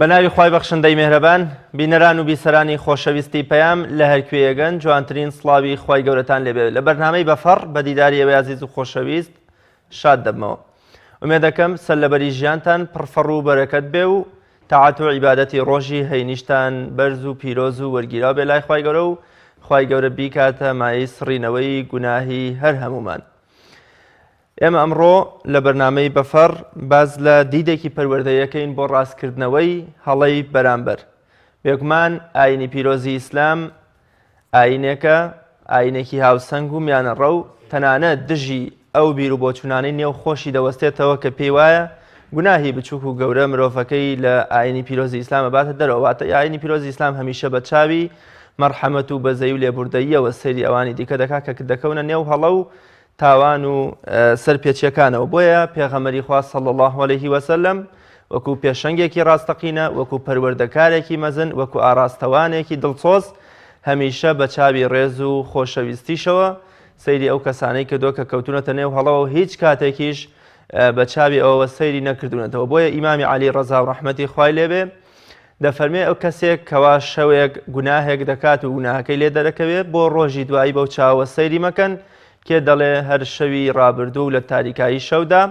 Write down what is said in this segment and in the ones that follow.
بەناوی خوای بەخشندەی میهرەبان بینەران و بیسەرانی خۆشەویستی پەیام لە هەرکوێیەگەن جوانترین سڵاوی خوای گەورەتان لێبێت لە بەرنامەی بەفەڕ بە دیداری ئێوەی عەزیز و خۆشەویست شاد دەبمەوە. ئومێد دەکەم سەرلەبەری ژیانتان پڕفەڕ و بەرەکەت بێ و تاعات و عیبادەتی ڕۆژی هەینیشتان بەرز و پیرۆز و وەرگیراو بێ لای خوای گەورە و خوای گەورە بیکاتە مای سڕینەوەی گوناهی هەر هەمومان. ئێمە ئەمڕۆ لە بەرنامەی بەفەڕ باز لە دیدێکی پەروەردەیەکەین بۆ ڕاستکردنەوەی هەڵەی بەرامبەر. بێگومان ئاینی پیرۆزی ئیسلام ئاینێکە، ئاینێکی هاوسەنگ و میانەڕە و تەنانەت دژی ئەو بیر و بۆچوونانەی نێو خۆشی دەوەستێتەوە کە پێی وایە گوناهی بچووک و گەورە مرۆڤەکەی لە ئاینی پیرۆزی ئیسلام باتە دەرەوە. واتە ئاینی پیرۆزی ئیسلام هەمیشە بە چاوی مەرحەمەت و بەزەی و لێبوردەییەوە سەیری ئەوانی دیکە دەکات کە دەکەونە نێو هەڵە و تاوان و سەرپێچیەکانەوە. بۆیە پێغەمبەری خوا صلی الله علیه وسلم وەکو پێشەنگێکی ڕاستەقینە، وەکو پەروەردەکارێکی مەزن، وەکو ئاراستەوانێکی دڵسۆز هەمیشە بە چاوی ڕێز و خۆشەویستیشەوە سەیری ئەو کەسانەی کردووە کە کەوتونەتە نێو هەڵەوە و هیچ کاتێکیش بە چاوی ئەوەوە سەیری نەکردوونەتەوە. بۆیە ئیمامی عەلی ڕەزا و ڕەحمەتی خوای لێبێ دەفەرمێ ئەو کەسێک کەوا شەوێک گوناهێک دەکات و گوناهەکەی لێ دەرەکەوێت بۆ ڕۆژی دوایی بەو چاوە سەیری مەکەن کێ دەڵێ هەر شەوی ڕابردوو لە تاریکایی شەودا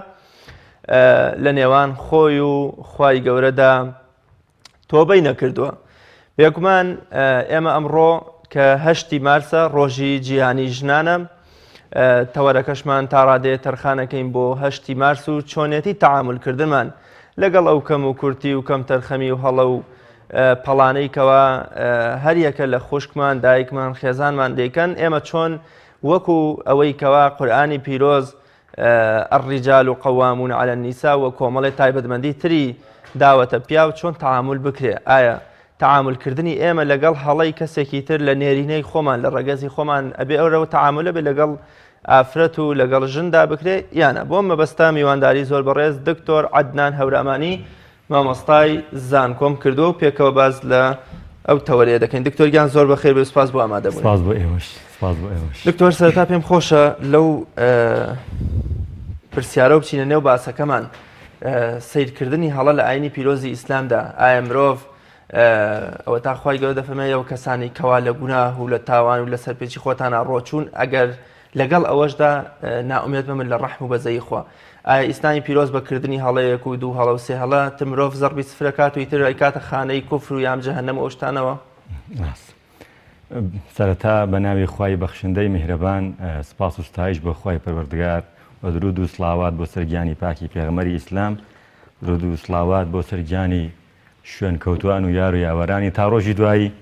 لە نێوان خۆی و خوای گەورەدا تۆبەی نەکردووە. بێگومان ئێمە ئەمڕۆ کە 8 مارسە ڕۆژی جیهانی ژنانە، تەوەرەکەشمان تا ڕادەیە تەرخانەکەین بۆ 8 مارس و چۆنێتی تەعاملکردنمان لەگەڵ ئەو کەم و کورتی و کەم تەرخەمی و هەڵە و پەڵانەی کەوا هەریەکە لە خوشکمان دایکمان خێزانمان دەیکەن. ئێمە چۆن وەکو ئەوەی کەوا قورئانی پیرۆز الرجال قوامون على النساء و کۆمەڵی تایبەتمەندی تری داوەتە پیاو چۆن تەعامل بکرێ. ئایا تەعاملکردنی ئێمە لەگەڵ هەڵەی کەسێکی تر لە نێرینەی خۆمان لە ڕەگەزی خۆمان ئەبێ ئەوەوە تەعاملە بێ لەگەڵ ئافرەت و لەگەڵ ژندا بکرێ یانە؟ بۆ مەبەستا میوانداری زۆر بەڕێز دکتۆر عەدنان هەورامانی مامۆستای زانکۆم کردو و پێکەوە باز لە ئەو تەوەرەیە دەکەین. دکتۆر گیان زۆر بەخێر بێ، سوپاس بۆ ئامادەبوون. سپاس بۆ ئێوەش. دکتۆر سەرەتا پێم خۆشە لەو پرسیارە و بچینە نێو باسەکەمان سیرکردنی هەڵە لە ئاینی پیرۆزی ئیسلامدا. ئایا مرۆڤ ئەوە تا خوای گەورە دەفەرمێ ئەو کەسانی کەوا لە گوناه و لە تاوان و لە سەرپێچی خۆتانە ڕۆچوون ئەگەر لەگەڵ ئەوەشدا نائومێت بمن لە ڕەحم و بەزەی خوا. ئایا ئیسلامی پیرۆز بەکردنی هەڵەیەک و 2 هەڵە و 3 هەڵە مرۆڤ زەڕبی سفرەکات و ئیتر ئەیکاتە خانەی کوفر و یام جەهەنەم و ئەو شتانەوە؟ سەرەتا بە ناوی خوای بەخشندەی میهرەبان سپاس و ستایش بۆ خوای پەروەردگار و درود و سڵاوات بۆ سەرگیانی پاکی پێغەمبەری ئیسلام، درود و سڵاوات بۆ سەرگیانی شوێن کەوتوان و یار و یاوەرانی تا ڕۆژی دوایی.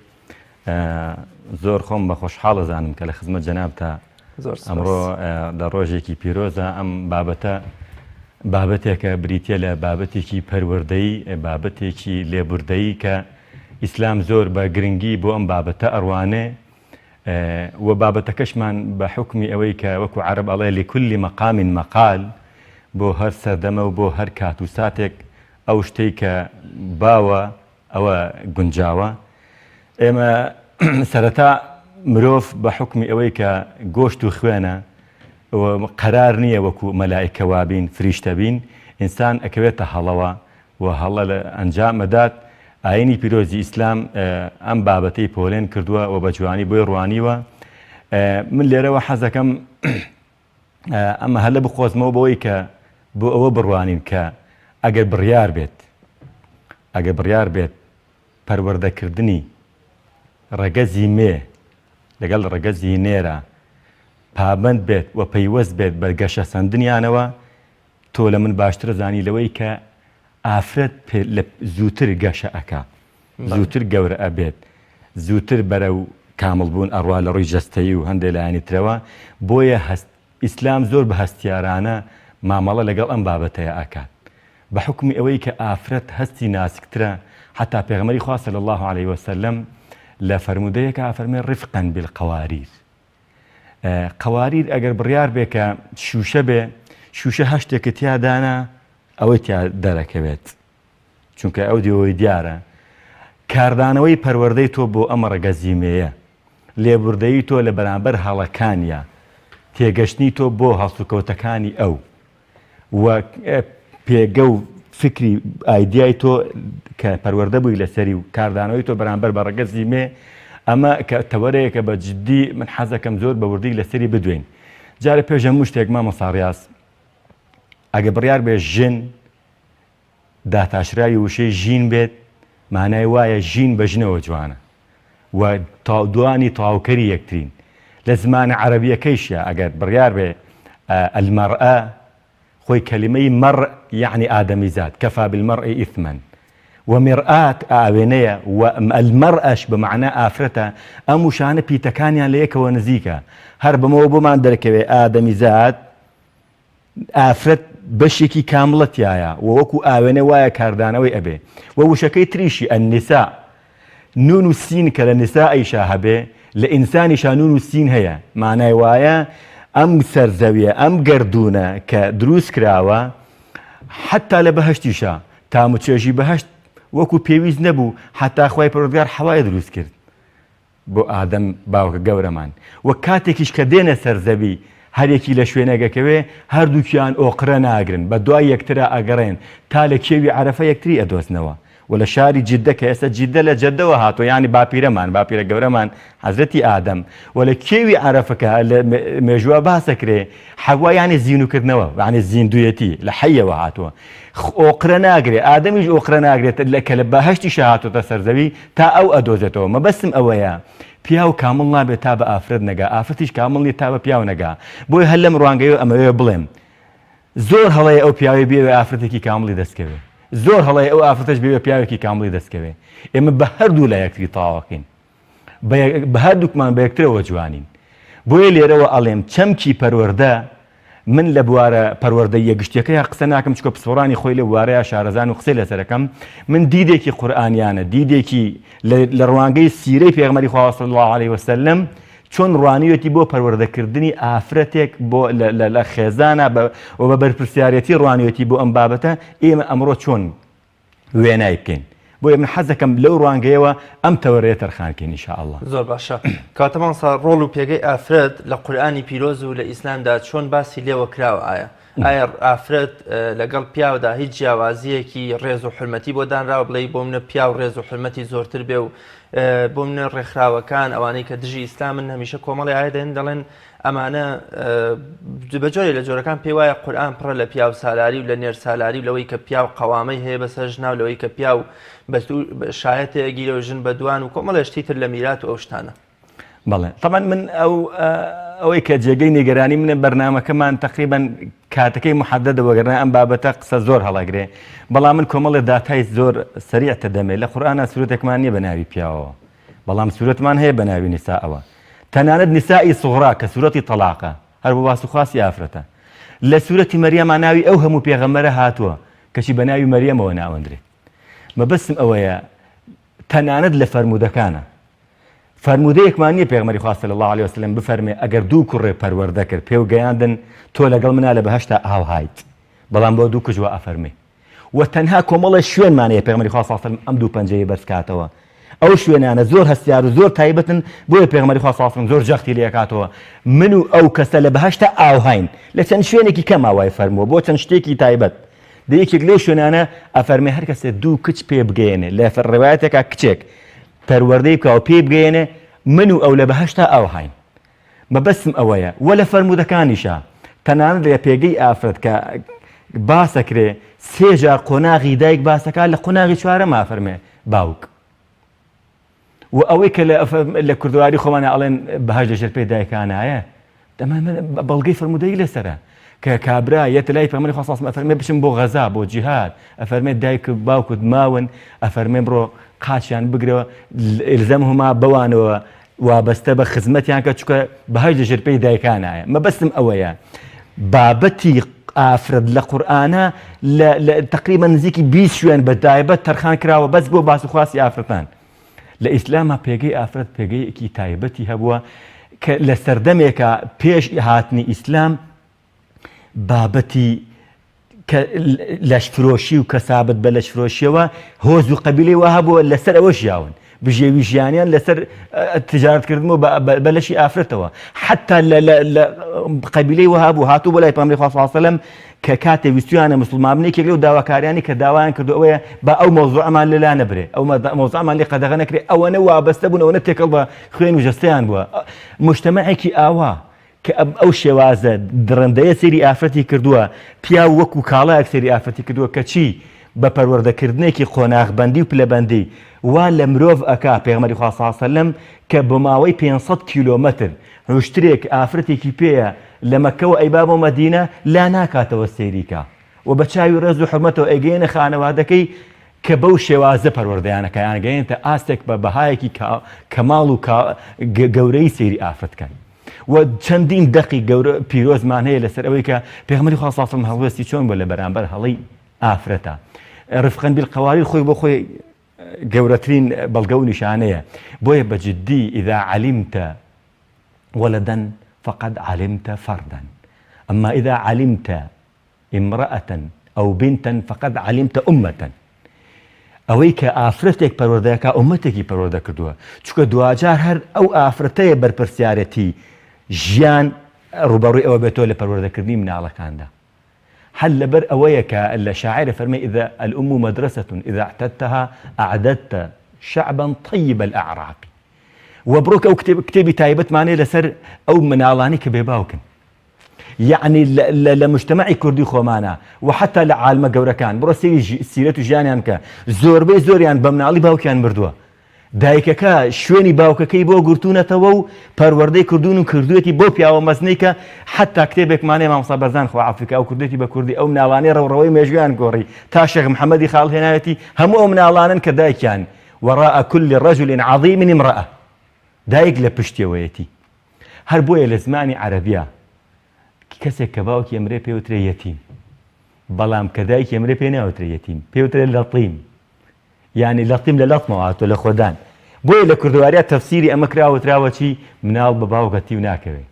زۆر خۆم بە خۆشحاڵ دەزانم کە لە خزمەت جەناب تا ئەمڕۆ لە ڕۆژێکی پیرۆزە ئەم بابەتێکە بریتە لە بابەتێکی پەروەردەیی، بابەتێکی لێبوردەیی کە ئیسلام زۆر بە گرنگی بۆ ئەم بابەتە ئەڕوانێ و بابەتەکەشمان بە حکمی ئەوەی کە وەکو عەرەب ئەڵێ لكل مقام مقال، بۆ هەر سەردەمە و بۆ هەر کات و ساتێک ئەو شتەی کە باوە ئەوە گونجاوە. ئێمە سەرەتا مرۆڤ بە حکمی ئەوەی کە گۆشت و خوێنە قەرار نییە وەکو مەلائیکە وابین فریشتە بین، ئینسان ئەکەوێتە هەڵەوە و هەڵە لە ئەنجام مەدات. ئاینی پیرۆزی ئیسلام ئەم بابەتەی پۆلێن کردووە و بە جوانی بۆی ڕوانیوە. من لێرەوە حەزەکەم ئەمە هەلە بخۆزمەوە بەوەی کە بۆ ئەوە بڕوانین کە ئەگەر بڕیار بێت پەروەردەکردنی ڕەگەزی مێ لەگەڵ ڕەگەزی نێرە پابند بێت و پەیوەست بێت بە گەشە سەندنیانەوە، تۆ لە من باشتر زانی لەوەی کە ئافرەت زووتر گەشە ئەکا، زووتر گەورە ئەبێت، زووتر بەرەو کامڵبوون ئەڕوا لە ڕووی جەستەیی و هەندێک لایانی ترەوە. بۆیە ئیسلام زۆر بە هەستیارانە مامەڵە لەگەڵ ئەم بابەتەیە ئاکات بە حکمی ئەوەی کە ئافرەت هەستی ناسکترە. حتا پێغەمبەری خوا صلی الله علیه وسلم لە فەرمودەیەکە ئافەرمێ ڕفقا بالقواریر. قواریر ئەگەر بڕیار بێ کە شوشە بێ، شوشە هەشتێکە تیادانە ئەوەی تیا دەرەکەوێت، چونکە ئەو دیەوەی دیارە کاردانەوەی پەروەردەی تۆ بۆ ئەمە ڕەگەزیمەیە، لێبوردەیی تۆ لە بەرامبەر هەڵەکانیە، تێگەشتنی تۆ بۆ هەڵسوکەوتەکانی ئەو و پێگە و فکری ئایدیای تۆ کە پەروەردە بووی لەسەری و کاردانەوەی تۆ بەرامبەر بە ڕەگە زیمێ ئەمە کە تەوەرەیەکە بە جددی من حەزەکەم زۆر بە وردی لەسەری بدوێن. جارە پێش هەموو شتێک مامۆ ساڕیاس ئەگە بڕیار بێ ژن داتاشراوی وشەی ژین بێت مانای وایە ژین بە ژنەوە جوانە و دوانی تاوکەری یەکترین لە زمانە عەرەبیەکەیشە ئەگەر بڕیار بێ المەرئە خۆی کەلیمەی مەڕ یعنی ئادەمیزاد کەفا بالمەڕئی ئیثمەن ومرآت ئاوێنەیە و المەرئەش بەمەعنا ئافرەتە ئەم وشانە پیتەکانیان لە یەکەوە نزیکە هەر بەمەوە بۆمان دەرکەوێ ئادەمیزاد ئافرەت بەشێکی کامڵەتیایە و وەکو ئاوێنە وایە کاردانەوەی ئەبێ و وشەکەی تریشی ئەنیسا نون و سین کە لە نیسائیشا هەبێ لە ئینسانیشا نون و سین هەیە مانای وایە ئەم سەرزەویە ئەم گەردونە کە دروست کراوە حتا لە بەهەشتیشا تاموچێژی بەهەشت وەکو پێویست نەبوو حتا خوای پەروەردگار حەوای دروست کرد بۆ ئادەم باوکە گەورەمان و کاتێکیش کە دێنە سەرزەوی هەرێکی لە شوێنەگەکەوێ هەردووکیان ئۆقرە ناگرن بە دوای یەکترا ئەگەڕێن تا لە کێوی عەرەفە یەکتری ئەدۆزنەوە و لە شاری جددە کە ئێستا جددە لە جەدەوە هاتۆ ینی باپیرەمان باپیرە گەورەمان حەزرەتی ئادەم و لە کێوی عەرەفەکە لە مێژووە باسەکرێ حەوا یانی زیینوکردنەوە یانی زیندویەتی لە حەیەوە هاتووە ئۆقرە ناگرێت ئادەمیش ئۆقرە ناگرێت کە لە بەهەشتیشە هاتۆتە سەرزەوی تا ئەو ئەدۆزێتەوە مەبەستم ئەوەیە پیا و کامڵ نابێت تا بە ئافرەت نەگا ئافرەتیش کامڵ نیە تا بە پیا و نەگا بۆی هەر لەم ڕوانگەیەوە ئەمەوێ بڵێم زۆر هەڵەیە ئەو پیاوەی بێوێ ئافرەتێکی کامڵی دەستکەوێ زۆر هەڵەیە ئەو ئافرەتەش بێوێ پیاوێکی کامڵی دەستکەوێ ئێمە بە هەردوو لە یەکتری تاواقین بە هەردووکمان بە یەکترەوە جوانین بۆیە لێرەوە ئەڵێم چەمکی پەروەردە من لە بوارە پەروەردە یەگشتیەکەی قسە ناکەم چکە پسپۆڕانی خۆی لە بوارەیە شارەزان و قسەی لەسەرەکەم من دیدێکی قورئانیانە دیدێکی لە ڕوانگەی سیرەی پێغەمبەری خوا صلی الله علیه وسلم چۆن ڕوانیەتی بۆ پەروەردەکردنی ئافرەتێک بۆ لە خێزانە و بە بەرپرسیارەتی ڕوانیەتی بۆ ئەم بابەتە ئێمە ئەمڕۆ چۆن وێنای بکەین بۆیە من حەزەکەم لەو ڕوانگەیەوە ئەم تەوەرەیە تەرخانکەین ئینشاءالله. زۆر باشە کاتەمان ڕۆڵ و پێگەی ئافرەت لە قورئانی پیرۆز و لە ئیسلامدا چۆن باسی لێوە کراوە ئایا ئافرەت لەگەڵ پیاودا هیچ جیاوازیەکی ڕێز و حرمەتی بۆ دانراوە بڵێ بۆ منە پیا و ڕێز و حرمەتی زۆرتر بێ و بۆ منە ڕێکخراوەکان ئەوانەی کە دژی ئیسلامن هەمیشە کۆمەڵی ئایا دێن دەڵێن ئەمانە بەجۆرێ لە جۆرەکان پێی وایە قورئان پڕە لە پیا و سالاری و لە نێر سالاری و لەوەی کە پیا و قەوامەی هەیە بەسەر ژنا و لەوەی کە پیا و شایەتێکی لە ژن بە دوان و کۆمەڵە شتی تر لە میرات و ئەو شتانە. بەڵێ طبعا من ئەوەی کە جێگەی نیگەرانی منە بەرنامەکەمان تقریبا کاتەکەی محەددە وەگەرنا ئەم بابەتە قسە زۆر هەڵەگرێ بەڵام من کۆمەڵی داتای زۆر سەریعتە دەمێ لە قورئانە سورەتێکمان نییە بە ناوی پیاوەوە بەڵام سورەتمان هەیە بە ناوی نیسائەوە تەنانەت نیسائی سوغرا کە سورەتی تەلاقە هەر بۆ باس و خواسی ئافرەتە لە سورەتی مەریەمە ناوی ئەو هەموو پێغەمبەرە هاتووە کەچی بە ناوی مەریەمەوە ناوەندرێت مەبەستم ئەوەیە تەنانەت لە فەرمودەکانە فەرمودەیەکمان نییە پێغەمبەری خوا صلی الله علیه وسلم بفەرمێ ئەگەر دوو کوڕێ پەروەردە کرد پێو گەیاندن تۆ لەگەڵ منە لە بەهەشتا ئاو هایت بەڵام بۆ دوو کوژوە ئەفەرمێ و تەنها کۆمەڵە شوێنمانەیە پێغەمبەری خوا صلی الله علیه وسلم ئەم دوو پەنجەیە بەرزکاتەوە ئەو شوێنانە زۆر هەستیار و زۆر تایبەتن بۆیە پێغەمبەری خوا صلی الله علیه وسلم زۆر جەختی لێکاتەوە من و ئەو کەسە لە بەهەشتا ئاو هاین لە چەند شوێنێکی کەم ئاوای فەرمووە بۆ چەند شتێکی تایبەت یەکێک لێ شوێنانە ئەفەرمێ هەر کەسێ دوو کچ پێ بگەێنێ لە ڕێوایەتێکا کچێک پەروەردەی بکە و پێ بگەێنێ من و ئەو لە بەهەشتا ئاو هاین مەبەستم ئەوەیە و لە فەرمودەکانیشە تەنانەت لە پێگەی ئافرەت کە باسەکرێ سێ جار قۆناغی دایک باسەکە لە قۆناغی چوارەما فەرمێ باوک و ئەوەی کە لە کوردواری خۆمانە ئەڵێن بەهەش لەژێر پێی دایکانایە بەڵگەی فەرمودەی لەسەرە کە کابرا یەتە لای پەیغەمبەری خوا صلی الله علیه و سلم ئەفەرمێ بچن بۆ غەزا بۆ جیهاد ئەفەرمێ دایک باوکت ماون ئەفەرمێ بڕۆ قاچیان بگرەوە ئیلزەمهما بەوانەوە وابەستە بە خزمەتیان کە چونکە بەهەش لەژێر پێی دایکانایە مەبەستم ئەوەیە بابەتی ئافرەت لە قورئانە لە تقریبا نزیکی 20 شوێن بە تایبەت تەرخان کراوە بەس بۆ باس و خواسی ئافرەتان لە ئیسلامە پێگەی ئافرەت پێگەیەکی تایبەتی هەبووە کە لە سەردەمێکە پێش هاتنی ئیسلام بابەتی لەشفرۆشی و کەسابەت بە لەشفرۆشیەوە هۆز و قەبیلەی وا هەبووە لەسەر ئەوە ژیاون بژێوی ژیانیان لەسەر تجارەتکردنەوە بەلەشی ئافرەتەوە حتا لە قەبیلەی وەها بوو هاتوو بۆ لای پێغەمبەری خوا صلی الله علیه و سلم کە کاتێ ویستویانە مسلمان بنێ یەکێک لەو داواکاریانی کە داوایان کردو ئەوەیە با ئەو مەوزوعەمان لەلا نەبرێ ئەو مەوزوعەمان لێ قەدەغە نەکرێ ئەوەنە وابەستە بوون ئەوەنە تێکەڵ بە خوێن و جەستەیان بووە مجتەمەعێکی ئاوا کە ئەو شێوازە درەندەیە سێری ئافرەتی کردووە پیا وەکو کاڵایەک سێری ئافرەتی کردووە کە چی بە پەروەردەکردنێکی خۆناغبەندی و پلەبەندی وا لە مرۆڤ ئەکا پێغەمبەری خوا صلی الله علیه و سلم کە بە ماوەی 500 کیلۆمەتر هەشترێک ئافرەتێکی پێیە لە مەککەوە ئەیبا بۆ مەدینە لا ناکاتەوە سەیریکە و بە چاوی ڕێز و حرمەتەوە ئەگەیەنە خانەوادەکەی کە بەو شێوازە پەروەردەیانەکە یان گەیەنتە ئاستێک بە بەهایەکی کەماڵ و گەورەی سەیری ئافرەتکەن و چەندین دەقی پیرۆزمان هەیە لەسەر ئەوەی کە پێغەمبەری خوا صلی الله علیه و سلم هەڵوێستی چۆن بۆ لە بەرامبەر هەڵەی ئافرەتە رفقا بالقوارير خۆی بۆ خۆی گەورەترین بەڵگە و نیشانەیە بۆیە بەجددی إذا علمت ولدا فقد علمت فردا أما إذا علمت امرأة أو بنتا فقد علمت أمة ئەوەی کە ئافرەتێک پەروەردەکە ئومەتێکی پەروەردە کردووە چونکە دوجار هەر ئەو ئافرەتەیە بەرپرسیارەتی ژیان ڕوبەڕووی ئەوە بێتەوە لە پەروەردەکردنی مناڵەکاندا هل لبر أويك إلا شاعر فرمي إذا الأم مدرسة إذا اعتدتها أعددت شعبا طيب الأعراق وبروك أو كتابي تايبت معني لسر أو من علاني كبيباوكن يعني لمجتمعي كردي خومانا وحتى لعالم جوركان برو سيرة جانيان كا زور بي زوريان بمنالي باوكيان مردوه دایکەکە شوێنی باوکەکەی بۆ گورتوونەتەوە و پەروەردەی کردوون و کردوێتی بۆ پیاوە مەزنەی کە حتا کتێبێکمانەیە مامۆستا بەرزان خوا ئافریقا و کردێتی بە کوردی ئەو مناڵانەی ڕەوڕەوەی مێژویان گۆڕی تا شێخ محەممەدی خاڵ هێنایەتی هەموو ئەو مناڵانن کە دایکیان وەڕاء كل رجل عظيم امرأة دایک لە پشتیەوەیەتی هەر بۆیە لە زمانی عەرەبیە کەسێک کە باوکی ئەمرێ پێوترێ یەتیم بەڵام کە دایکی ئەمرێ پێ ناوترێ یەتیم پێوترێ لەطیم يعني لطيم للطمة ولا خدان بوي لكردواريا تفسيري أما كراوة چی منال بباوك هتيو ناكوي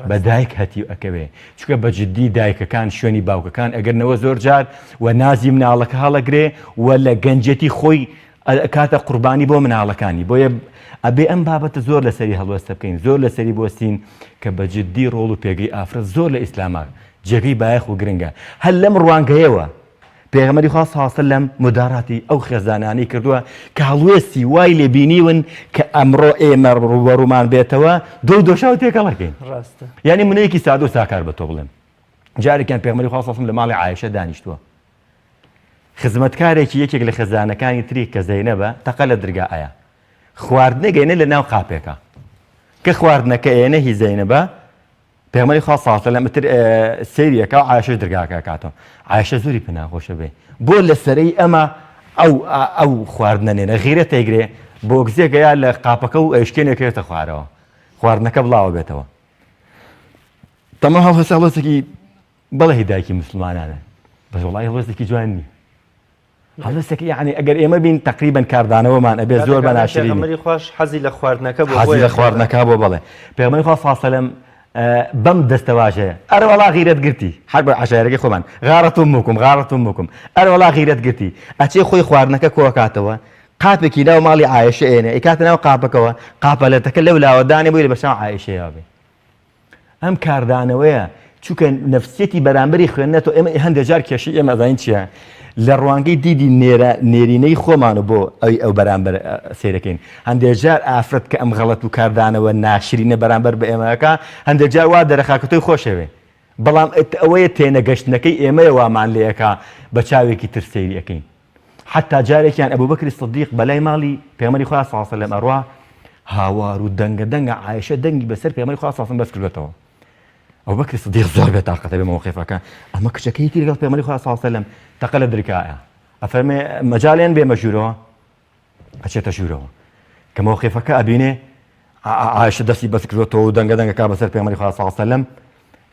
بدايك هتيو أكوي چونك بجدي دايك كان شوني باوك كان أجر نوا زور جار ونازي منالك هالقري ولا جنجتي خوي كاتا قرباني بو منالكاني بوي أبي أم بابت زور لسري هالوسط بكين زور لسري بوستين كبجدي رولو بيجي أفرز زور لإسلامك جري بايخ وجرينجا هل لمروان جيوا پێغەمبەری خوا صلی الله علیه و سلم مداراتی ئەو خێزانانەی کردووە کە هەڵوێستی وای لێ بینیون کە ئەمڕۆ ئێمە ڕوبەڕوومان بێتەوە دۆشاو تێکەڵەکەین یعنی منەیەکی سادە و ساکار بە تۆ بڵێم جارێکیان پێغەمبەری خوا صلی الله علیه و سلم لە ماڵی عایشە دانیشتووە خزمەتکارێکی یەکێک لە خێزانەکانی تری کە زەینەبە تەقە لە دەرگایە خواردنە گەیەنە لە ناو قاپێکە کە خواردنەکە ئێنە هی زەینەبە پێغەمبەری خوا صلی الله علیه و سلم ئەتر سەیریەکە و عایشەش دەرگاکە کاتەوە عایشە زۆری پێناخۆشە بێ بۆ لەسەرەی ئەمە ئەو خواردنە نێنە غیرەت ئەیگرێ بۆ گزێگەیە لە قاپەکە و ئەیشکێنێکێتە خوارەوە خواردنەکە بڵاوە بێتەوە تەمام هەڵوێستا هەڵوێستێکی بەڵێ هیدایەکی مسلمانانە بەس وەڵای هەڵوێستێکی جوان نییە هەڵوێستێکی یعنی ئەگەر ئێمە بین تەقریبەن کاردانەوەمان ئەبێ زۆر بەناشرینی پێغەمبەری خوش حەزی لە خواردنەکە بۆ حەزی لە خواردنەکە بۆ بەڵێ پێغەمبەری خوا صلی الله علیه و سلم بەم دەستەواژەیە ئەرە وەڵا غیرەت گرتی هەر بە عەشایرەکەی خۆمان غارەت ئومکم ئەرە وەڵا غیرەت گرتی ئەچێ خۆی خواردنەکە کۆکاتەوە قاپێکی ناو ماڵی عایشە ئێنێ ئیکاتە ناو قاپەکەوە قاپەلەتەکە لەو لاوەدانێ بووی لە بەشاو عایشەیە بێ ئەم کاردانەوەیە چونکە نەفسیەتی بەرامبەری خوێندنەوە ئێمە هەندێک جار کێشی ئێمە ئەزانین چییە لە ڕوانگەی دیدی نێرینەی خۆمان و بۆ ئەو بەرامبەر سیرەکەین هەندێک جار ئافرەت کە ئەم غەڵەت و کاردانەوە ناشرینە بەرامبەر بە ئێمەکە هەندێک جار وا دەرەخاکە تۆی خۆشەوێ بەڵام ئەوەیە تێنەگەشتنەکەی ئێمەیە وامان لێەکە بە چاوێکی تر سەیریەکەین حتا جارێکیان ئەبوبەکری سیدیق بەلای ماڵی پێغەمبەری خوا صلی الله علیه و سلم ئەڕوا هاوار و دەنگە عایشە دەنگی بەسەر پێغەمبەری خوا صلی الله علیه و سلم بەس کردوێتەوە ئەبوبەکری سیدیق زۆر بێتاقەتە بێ مەوقیفەکە ئەمە کچەکەیەتی لەگەڵ پێغەمبەری خوا صلی الله علیه و سلم تەقە لە دەرگایە ئەفەرمێ مەجاڵیان بێمە ژوورەوە ئەچێتە ژوورەوە کە مەوقیفەکە ئەبینێ عایشە دەستی بەس کردوێتەوە و دەنگە بەسەر پێغەمبەری خوا صلی الله علیه و سلم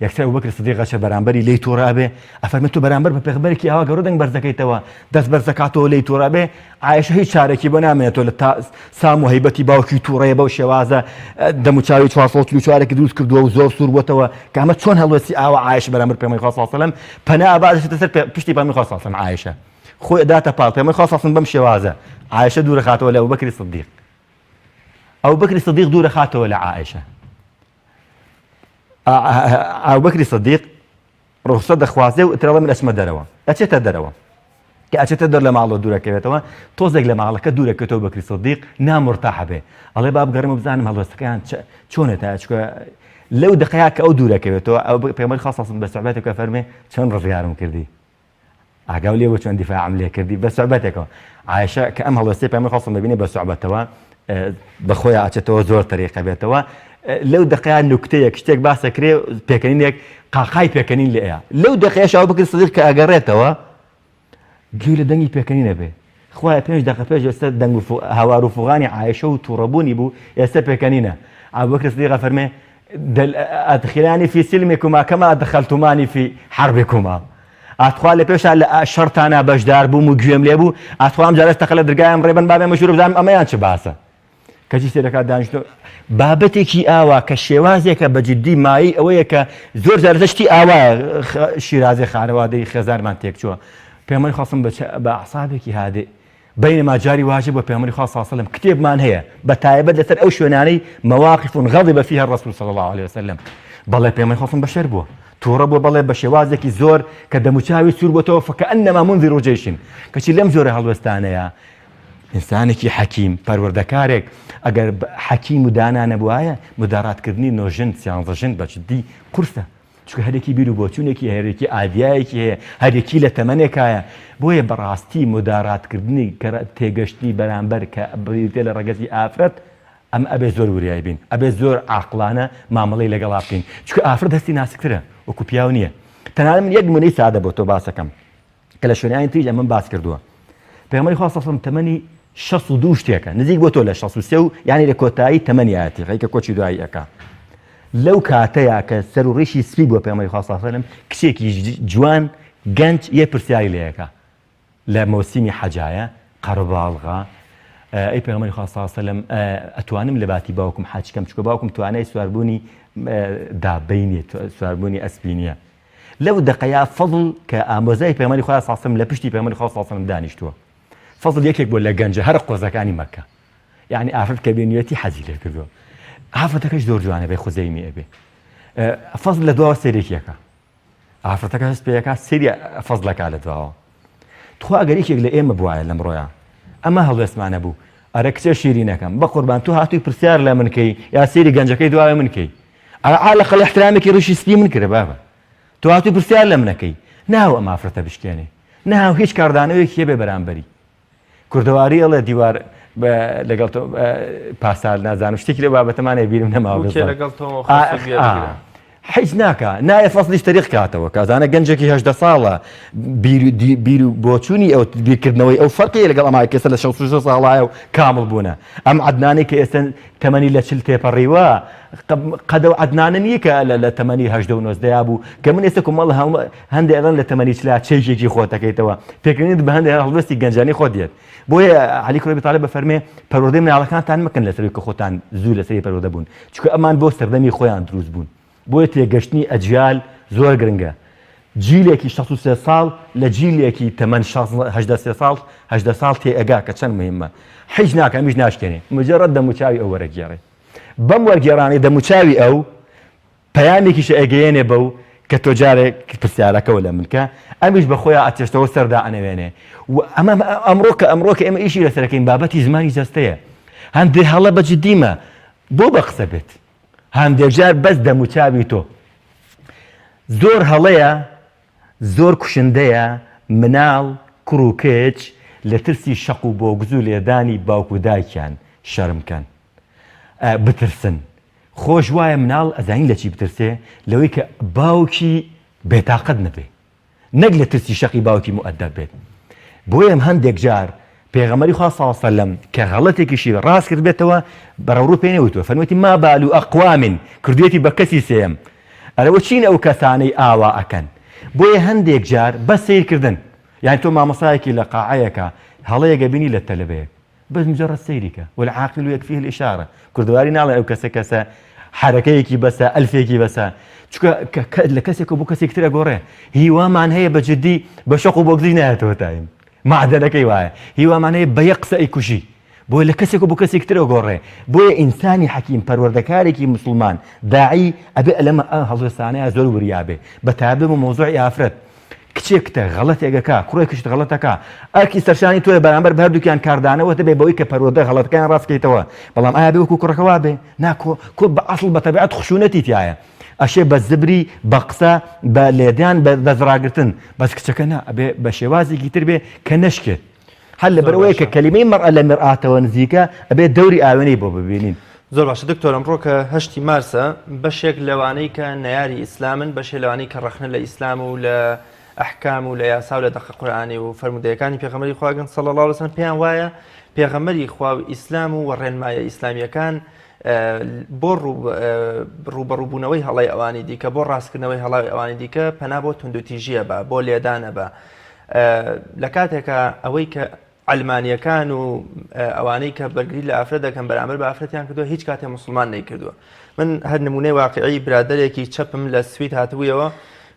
یەکسەر ئەبوبەکر سیدیق ئەچێ بەرامبەری لێی تۆڕا بێ ئەفەرمێ تۆ بەرامبەر بە پێغەمبەرێکی ئاوا گەورە دەنگ بەرزەکەیتەوە دەست بەرزەکاتەوە لێی تۆڕا بێ عایشە هیچ چارێکی بۆ نامێنێتەوە لە سام و هەیبەتی باوکی تووڕەیە بەو شێوازە دەموچاوی 444 دروست کردووە و زۆر سوور بووەتەوە کە ئەمە چۆن هەڵوێستی ئاوا عایشە بەرامبەر پێغەمبەری خوا صلی الله علیه و سلم پەنا ئابادەچێتە سەر پشتی پێغەمبەری خوا صلی الله علیه و سلم عایشە خۆی داتە پاڵ پێغەمبەری خوا صلی الله علیه و سلم بەم شێوازە عایشە دوورە خاتەوە لە ئەبوبەکری سیدیق ئەبوبەکری سیدیق دوورە خاتەوە لە عایشە ئەبوبەکری سیدیق ڕوخسەت دەخوازێ و ترەوە من ئەچمە دەرەوە ئەچێتە دەرەوە کە ئەچێتە دەر لە ماڵەوە دوورەکەوێتەوە تۆزێک لە ماڵەکە دوورەکەوێتەوە بەکری سیدیق نامرتاح بێ ئەڵێ با بگەڕێم و بزانم هەڵوێستەکەیان چۆنێتە چکە لەو دقەیە کە ئەو دوورەکەوێتەوە ئەو پێغەمبەر خاصەسم بە سوعبەتێکە فەرمێ چەند ڕزگارم کردی ئاگاو لێوە چۆن دیفاعم لێ کردی بە سوعبەتێکەوە عایشە کە ئەم هەڵوێستەی پێغەمبەر خاصەم دەبینێ بە سوعبەتەوە بەخۆی ئاچێتەوە زۆر تەریقە بێتەوە لەو دقەیە نوکتەیەک شتێک باسەکرێ پێکەنینێک قاقای پێکەنین لێیە لەو دقەیەش ئەبوبەکر سیدیق کە ئەگەڕێتەوە گوێ لە دەنگی پێکەنینە بێ خوایە 5 دقە پێش ئێستا دەنگ هاوار و فوغانی عایشە و تووڕەبوونی بوو ئێستا پێکەنینە ئەبوبەکر سیدیق فەرمێ ئەدخلانی فی سلمکما کەما ئەدخەلتمانی فی حربکما ئاتخوا لە پێشا لە شەڕتانە بەشدار بووم و گوێم لێ بوو ئاتخوام جارێ ئێستا لە دەرگایان ڕێبن بابێ مەشهور بزانم ئەمەیان چ باسە کەچی سێرەکات دانیشتۆ بابەتێکی ئاوا کە شێوازێکە بەجددی مایی ئەوەیە کە زۆر جارشتی ئاوایە شیرازی خانەوادەی خێزانمان تێکچووە پێغەمبەری خاصم بە عسابێکی هادێ بەینەما جاری واجب بە پێغەمبەری خاص صلی الله علیه و سلم کتێبمان هەیە بە تایبەت لەسەر ئەو شوێنانەی مەواقف غەضب فيها الرسول صلی الله عليه وسلم بەڵێ پێغەمبەری خاصم بەشەر بووە تووڕە بووە بەڵێ بە شێوازێکی زۆر کە دەموچاوی سوور بۆتەوە فکەئەنەما منذر جەیش کەچی لەم جۆرە هەڵوێستانەیە ئینسانێکی حەکیم پەروەردەکارێک ئەگەر حەکیم و دانا نەبوایە مداراتکردنی نۆژن سیانزەژن بەجددی قورسە چکە هەرێکی بیر و بۆچوونێکی هەرێکی ئادیایەکی هەیە هەرێکی لە تەمەنێکایە بۆیە بەڕاستی مداراتکردنی تێگەشتی بەرامبەر کە بریتێ لە ڕەگەزی ئافرەت ئەم ئەبێ زۆر وریای بین ئەبێ زۆر عاقلانە مامەڵەی لەگەڵا بکەین چکە ئافرەت هەستی ناسکترە وەکو پیاو نییە تەنانەت من یەک نمونەی سادە بۆ تۆ باسەکەم کە لە شوێنیانی تریش ئەمەم باس کردووە پێغەمبەری خوا صلی الله علیه و سلم تەمەنی 62 شتێکە نزیک بۆ تۆ لە 63 و یعنی لە کۆتایی تەمەنی ئاەتی خەیکە کۆچی دوایی ئەکا لەو کاتەیە کە سەر و ڕیشی سپی بۆ پێغەمبەری خوا صلی الله علیه و سلم کچێکی جوان گەنج یە پرسیاری لێیەکە لە مۆسیمی حەجایە قەرەباڵغا ئەی پێغەمبەری خوا صلی الله علیه و سلم ئەتوانم لە باتی باوکم حەج بکەم چکە باوکم توانای سواربوونی دابەی نییە سواربوونی ئەسپی نییە لەو دقەیە فەضڵ کە ئامۆزای پێغەمبەری خوا صلی الله علیه و سلم لە پشتی پێغەمبەری خوا صلی الله علیه و سلم دانیشتووە فەضڵ یەکێک بۆ لە گەنجە هەر قۆزەکانی مەکە یعنی ئافرەت کە بێنوێتی حەزی لێ کردووە ئافرەتەکەش زۆر جوانە بێ خودەیمی ئەبێ فەضڵ لە دواوە سێرێکیەکە ئافرەتەکە هەست پێیەکە سێری فەضڵەکە لە دواوە تخوا ئەگەر یەکێک لە ئێمە بوایە لەمڕۆیە ئەمە هەڵوێستمانە بوو ئەرە کچە شیرینەکەم بە قوربان تۆ هاتووی پرسیار لە من کەی یا سێری گەنجەکەی دوای من کەی عالەقەڵ احترامێکی ڕیشی سپی من کرد بابە تۆ هاتووی پرسیار لە منەکەی ناو ئەم ئافرەتە بشکێنێ ناو هیچ کاردانەوەیەکی هەبێ بەرامبەری کوردەواری ئەڵێ دیوار لەگەڵ تۆ پاسال نازانم شتێکی لە بابەتەمانێ بیرم نەماوە حیج ناکە نایە فەسڵیش تەریق کاتەوە کازانە گەنجێکی 18 ساڵە بیر و بۆچوونی ئەو بیرکردنەوەی ئەو فەرقی لەگەڵ ئەمای کەسە لە 66 ساڵایە و کامڵ بوونە ئەم عەدنانەی کە ئێستا تەمەنی لە 40 تێپەڕیوە قەدە و عەدنانە نییە کە لە تەمەنی 18 و 19 بوو کە من ئێستا کومەڵ هەندێک ئەڵەن لە تەمەنی چلا چێژێکی خۆتەکەیتەوە پێکردنت بە هەندێک هەڵوێستی گەنجانی خۆ دێت بۆیە عەلی کوڕی ئەبی تاڵیب بەفەرمێ پەروەردەی مناڵەکانتان مەکەن لەسەر کە خۆتان زوو لەسەری پەروەردە بوون چونکە ئەمان بۆ سەردەمی خۆیان دروست بوون بۆیە تێگەشتنی ئەجیال زۆر گرنگە جیلێکی 63 ساڵ لە جیلێکی تەمەن 83 ساڵ 80 ساڵ تێئەگا کە چەند مهمە حیج ناکە ئەمیش ناشکێنێ مجرد دەموچاوی ئەو وەرەگێڕێ بەم وەرگێڕانی دەموچاوی ئەو پەیامێکیش ئەگەیەنێ بەو کە تۆ جارێک پرسیارەکەەوە لە منکە ئەمیش بە خۆیان ئەچێشتەوە سەردا ئەنەوێنێ و ئەمڕۆ کە ئێمە ئیشی لەسەرەکەین بابەتی زمانی جەستەیە هەندێک هەڵە بەجددیمە بۆ بە قسە بێت هەندێک جار بەس دەموچاوی تۆ زۆر هەڵەیە زۆر کوشندەیە مناڵ کوڕ و کچ لە ترسی شەق و بۆگز و لێدانی باوک و دایکیان شەرمکەن بترسن خۆش وایە مناڵ ئەزانین لە چی بترسێ لەوەی کە باوکی بێتاقەت نەبێ نەک لە ترسی شەقی باوکی مؤدەب بێت بۆیە ئەم هەندێک جار پێغەمبەری خوا صلی الله علیه و سلم کە غەڵەتێکیشی ڕاست کرد بێتەوە بەڕەوڕوو پێ نەوتووە فەرموویەتی ما بال ئەقوام کردوێتی بە کەسی سێم ئەرەوە چین ئەو کەسانەی ئاوا ئەکەن بۆیە هەندێک جار بە سیرکردن یعنی تۆ مامۆستایەکی لە قاعەیەکە هەڵەیەکە بینی لە تەلەڤەیەک بەس مجرد سیریکە والعاقل يكفيه الإشارة کوردواری ناڵێ ئەو کەسە حرەکەیەکی بەسە ئەلفێکی بەسە چونکە لە کەسێک بۆ کەسێک ترە گۆڕێ هیوامان هەیە بە جددی بە شەق و بۆگزی نایەتەوە تایم معدەلەکەی وایە هیوامانەیە بە یەک قسە ئەیکوژی بۆ لە کەسێک و بۆ کەسێک ترەوە گۆڕێ بۆیە ئینسانی حەکیم پەروەردەکارێکی مسلمان داعی ئەبێ لەمە هەڵوێستانەیە زۆر وریابێ بە تابێ بە مۆزوعی ئافرەت کچێکتە غەڵەتێکەکە کوڕێکیشت غەڵەتەکە ئەرکی سەرشانی تۆی بەرامبەر بە هەردووکیان کاردانەوە دەبێ بەوەی کە پەروەردە غەڵەتەکەیان ڕاستکەیتەوە بەڵام ئایا بێ وەکو کوڕەکەوا بێ ناکۆ کۆ بە ئەسڵ بە تەبیعەت خشونەتی تایە ئەشێ بە زبری بە قسە بە لێدان بە دەزڕاگرتن بەس کچەکە نا ئەبێ بە شێوازێکی تر بێ کە نەشکێت هەر لەبەرەوەی کە کەلیمەی مەرئە لە مێرئاتەوە نزیکە ئەبێ دەوری ئاوێنەی بۆ ببینین زۆر باشە دکتۆر ئەمڕۆ کە 8 مارسە بەشێک لەوانەی کە نەیاری ئیسلامن بەشێک لەوانەی کە ڕەخنە لە ئیسلام و لە ئەحکام و لە یاسا و لە دەقە قورئانی و فەرمودەیەکانی پێغەمبەری خواگەن صلی الله علیه و سلم پێیان وایە پێغەمبەری خوا و ئیسلام و ڕێنمایە ئیسلامیەکان بۆ ڕوبەڕووبوونەوەی هەڵی ئەوانی دیکە بۆ ڕاستکردنەوەی هەڵاوی ئەوانی دیکە پەنا بۆ توندوتیژیە بە بۆ لێدانە بە لە کاتێکە ئەوەی کە ئەلمانیەکان و ئەوانەی کە بەرگری لە ئافرەت دەکەن بەرامبەر بە ئافرەتیان کردووە هیچ کاتێ مسلمان نەیکردووە من هەر نمونەی واقعی برادەرێکی چەپم لە سوید هاتبوویەوە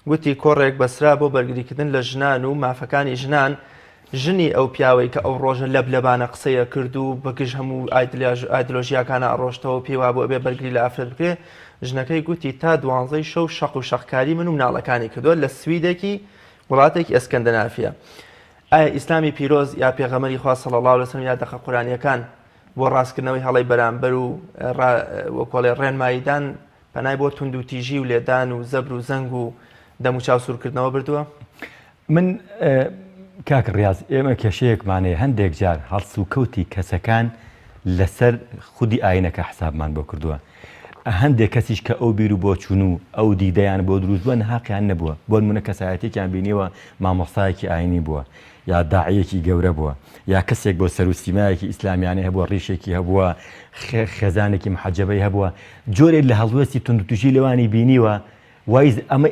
گوتی کۆڕێک بەسرا بۆ بەرگریکردن لە ژنان و مافەکانی ژنان ژنی ئەو پیاوەی کە ئەو ڕۆژە لەبانە قسەیە کرد و بەگشت هەموو ئایدۆلۆژیاکانە ئەڕۆشتەوە پێوا بۆ ئەبێ بەرگری لە ئافرەت بکرێ ژنەکەی گوتی تا 12 شەو شەق و شەقکاری من و مناڵەکانی کردووە لە سویدێکی وڵاتێکی ئەسکەندەنافیە ئایا ئیسلامی پیرۆز یا پێغەمبەری خوا صلی الله علیه و سلم یا دەقە قورئانیەکان بۆ ڕاستکردنەوەی هەڵی بەرامبەر و وەکۆڵێ ڕێنماییدان پەنای بۆ توندوتیژی و لێدان و زەبر و زەنگ و دەم و چاوسورکردنەوە بردووە من کاک ڕیاز ئێمە کێشەیەکمانەیە هەندێک جار هەڵس و کەوتی کەسەکان لەسەر خودی ئاینەکە حسابمان بۆ کردووە هەندێک کەسیش کە ئەو بیر و بۆ چوون و ئەو دیدەیان بۆ دروست بووە نەهاقیان نەبووە بۆ نمونە کەسایەتێکیان بینیوە مامۆستایەکی ئاینی بووە یا داعیەکی گەورە بووە یا کەسێک بۆ سەر و سیمایەکی ئیسلامیانە هەبووە ڕیشێکی هەبووە خێزانێکی محەجەبەی هەبووە جۆرێک لە هەڵوێستی توندوتیژی لەوانی بینیوە وایز ئەمە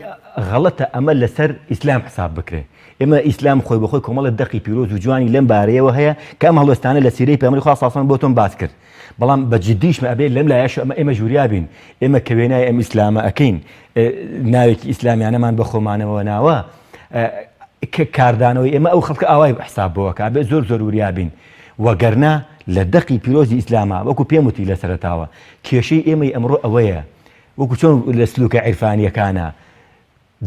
غەڵەتە ئەمە لەسەر ئیسلام حساب بکرێ ئێمە ئیسلام خۆی بەخۆی کۆمەڵە دەقی پیرۆز و جوانی لەم بارەیەوە هەیە کە ئەم هەڵوێستانە لە سیرەی پێغەمبەری خوا صلی الله علیه و سلم بۆ تۆم باس کرد بەڵام بە جددیشمە ئەبێ لەم لایەش ئێمە ژووریا ئێمە کە وێنای ئەم ئیسلامە ئەکەین ناوێکی ئیسلامیانەمان بە خۆمانەوە ناوە کاردانەوەی ئێمە ئەو خەڵکە ئاوای حساب بۆەکە ئەبێ زۆر وریا بین وەگەرنا لە دەقی پیرۆزی ئیسلامە وەکو پێم وتی لە سەرەتاوە کێشەی ئێمەی ئەمڕۆ ئەوەیە وەکو چۆن لە سلوکە عیرفانیەکانە